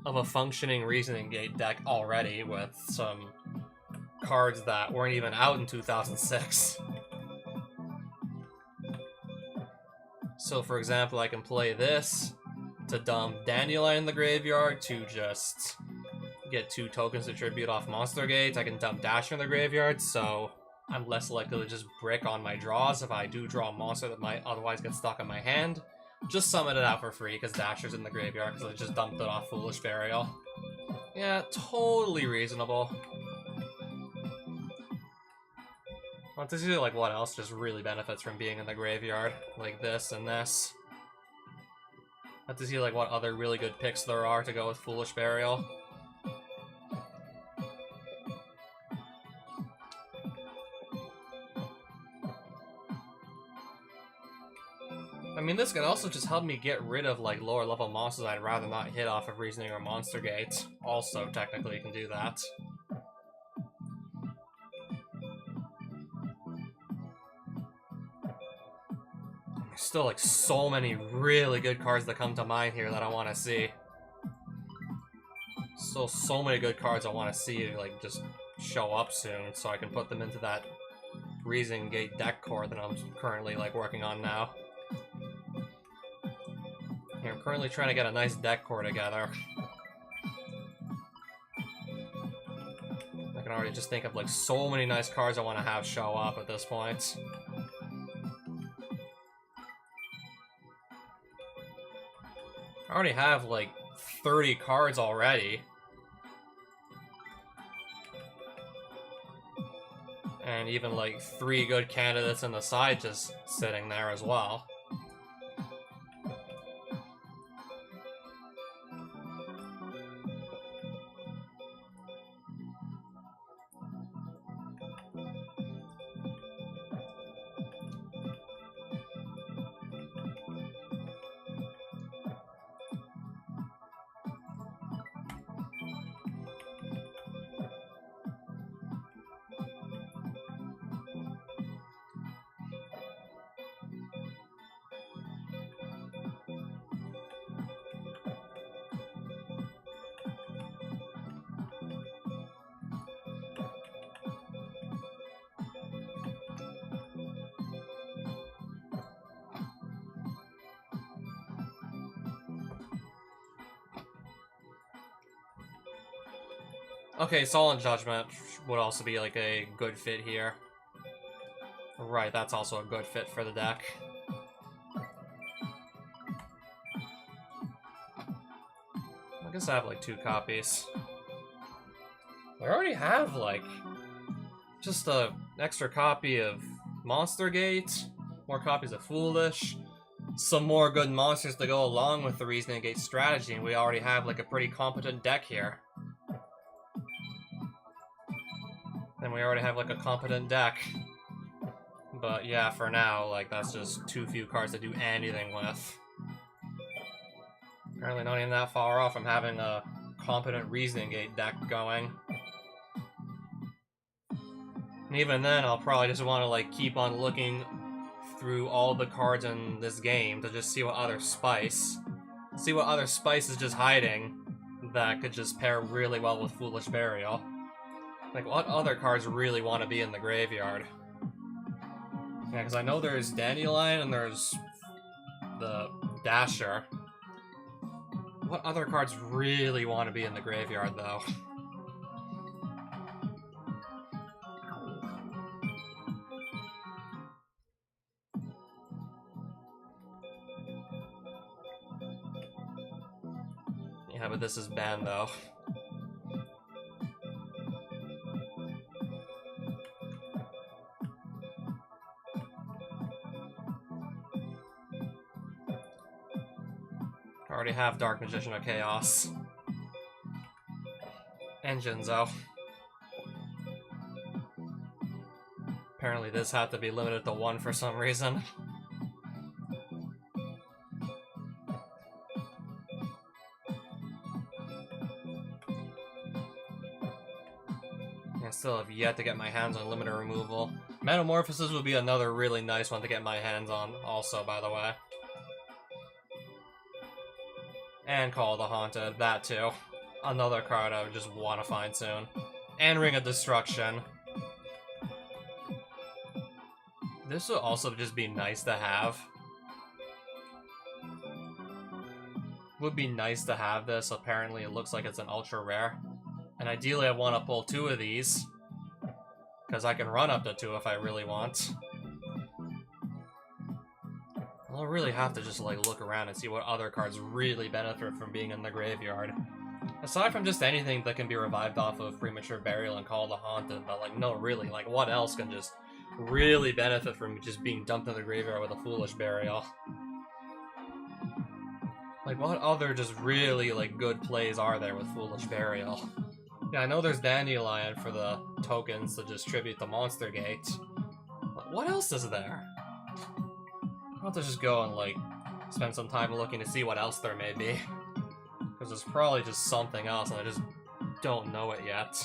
of a functioning Reasoning Gate deck already with some cards that weren't even out in 2006. So for example, I can play this to dump Dandelion in the graveyard to just get 2 tokens to tribute off Monster Gate. I can dump Dasher in the graveyard, so I'm less likely to just brick on my draws if I do draw a monster that might otherwise get stuck in my hand. Just summon it out for free because Dasher's in the graveyard because I just dumped it off Foolish Burial. Yeah, totally reasonable. Want to see like what else just really benefits from being in the graveyard, like this and this. Want to see like what other really good picks there are to go with Foolish Burial. I mean, this can also just help me get rid of, like, lower level monsters I'd rather not hit off of Reasoning or Monster Gate. Also, technically, you can do that. There's still like so many really good cards that come to mind here that I want to see. Still so many good cards I want to see like just show up soon, so I can put them into that Reason Gate deck core that I'm currently like working on now. Here, I'm currently trying to get a nice deck core together. I can already just think of like so many nice cards I want to have show up at this point. I already have like 30 cards already. And even like 3 good candidates in the side just sitting there as well. Okay, Solemn Judgment would also be like a good fit here. Right, that's also a good fit for the deck. I guess I have like 2 copies. I already have like just an extra copy of Monster Gate, more copies of Foolish, some more good monsters to go along with the Reasoning Gate strategy, and we already have like a pretty competent deck here. And we already have like a competent deck. But yeah, for now, like that's just too few cards to do anything with. Apparently not even that far off from having a competent Reasoning Gate deck going. And even then, I'll probably just want to like keep on looking through all the cards in this game to just see what other spice is just hiding that could just pair really well with Foolish Burial. Like, what other cards really want to be in the graveyard? Yeah, because I know there's Dandelion and there's the Dasher. What other cards really want to be in the graveyard, though? Yeah, but this is banned, though. I already have Dark Magician of Chaos. And Jinzo. Apparently this had to be limited to 1 for some reason. I still have yet to get my hands on limiter removal. Metamorphosis would be another really nice one to get my hands on also, by the way. And Call of the Haunted, that too. Another card I would just want to find soon. And Ring of Destruction. This would also just be nice to have. Would be nice to have this. Apparently it looks like it's an ultra rare. And ideally I want to pull 2 of these. Because I can run up to 2 if I really want. I'll really have to just like look around and see what other cards really benefit from being in the graveyard. Aside from just anything that can be revived off of Premature Burial and Call of the Haunted, but like no really, like what else can just really benefit from just being dumped in the graveyard with a Foolish Burial? Like what other just really like good plays are there with Foolish Burial? Yeah, I know there's Dandelion for the tokens to just tribute to Monster Gate. But what else is there? I'll have to just go and, like, spend some time looking to see what else there may be. Because there's probably just something else, and I just don't know it yet.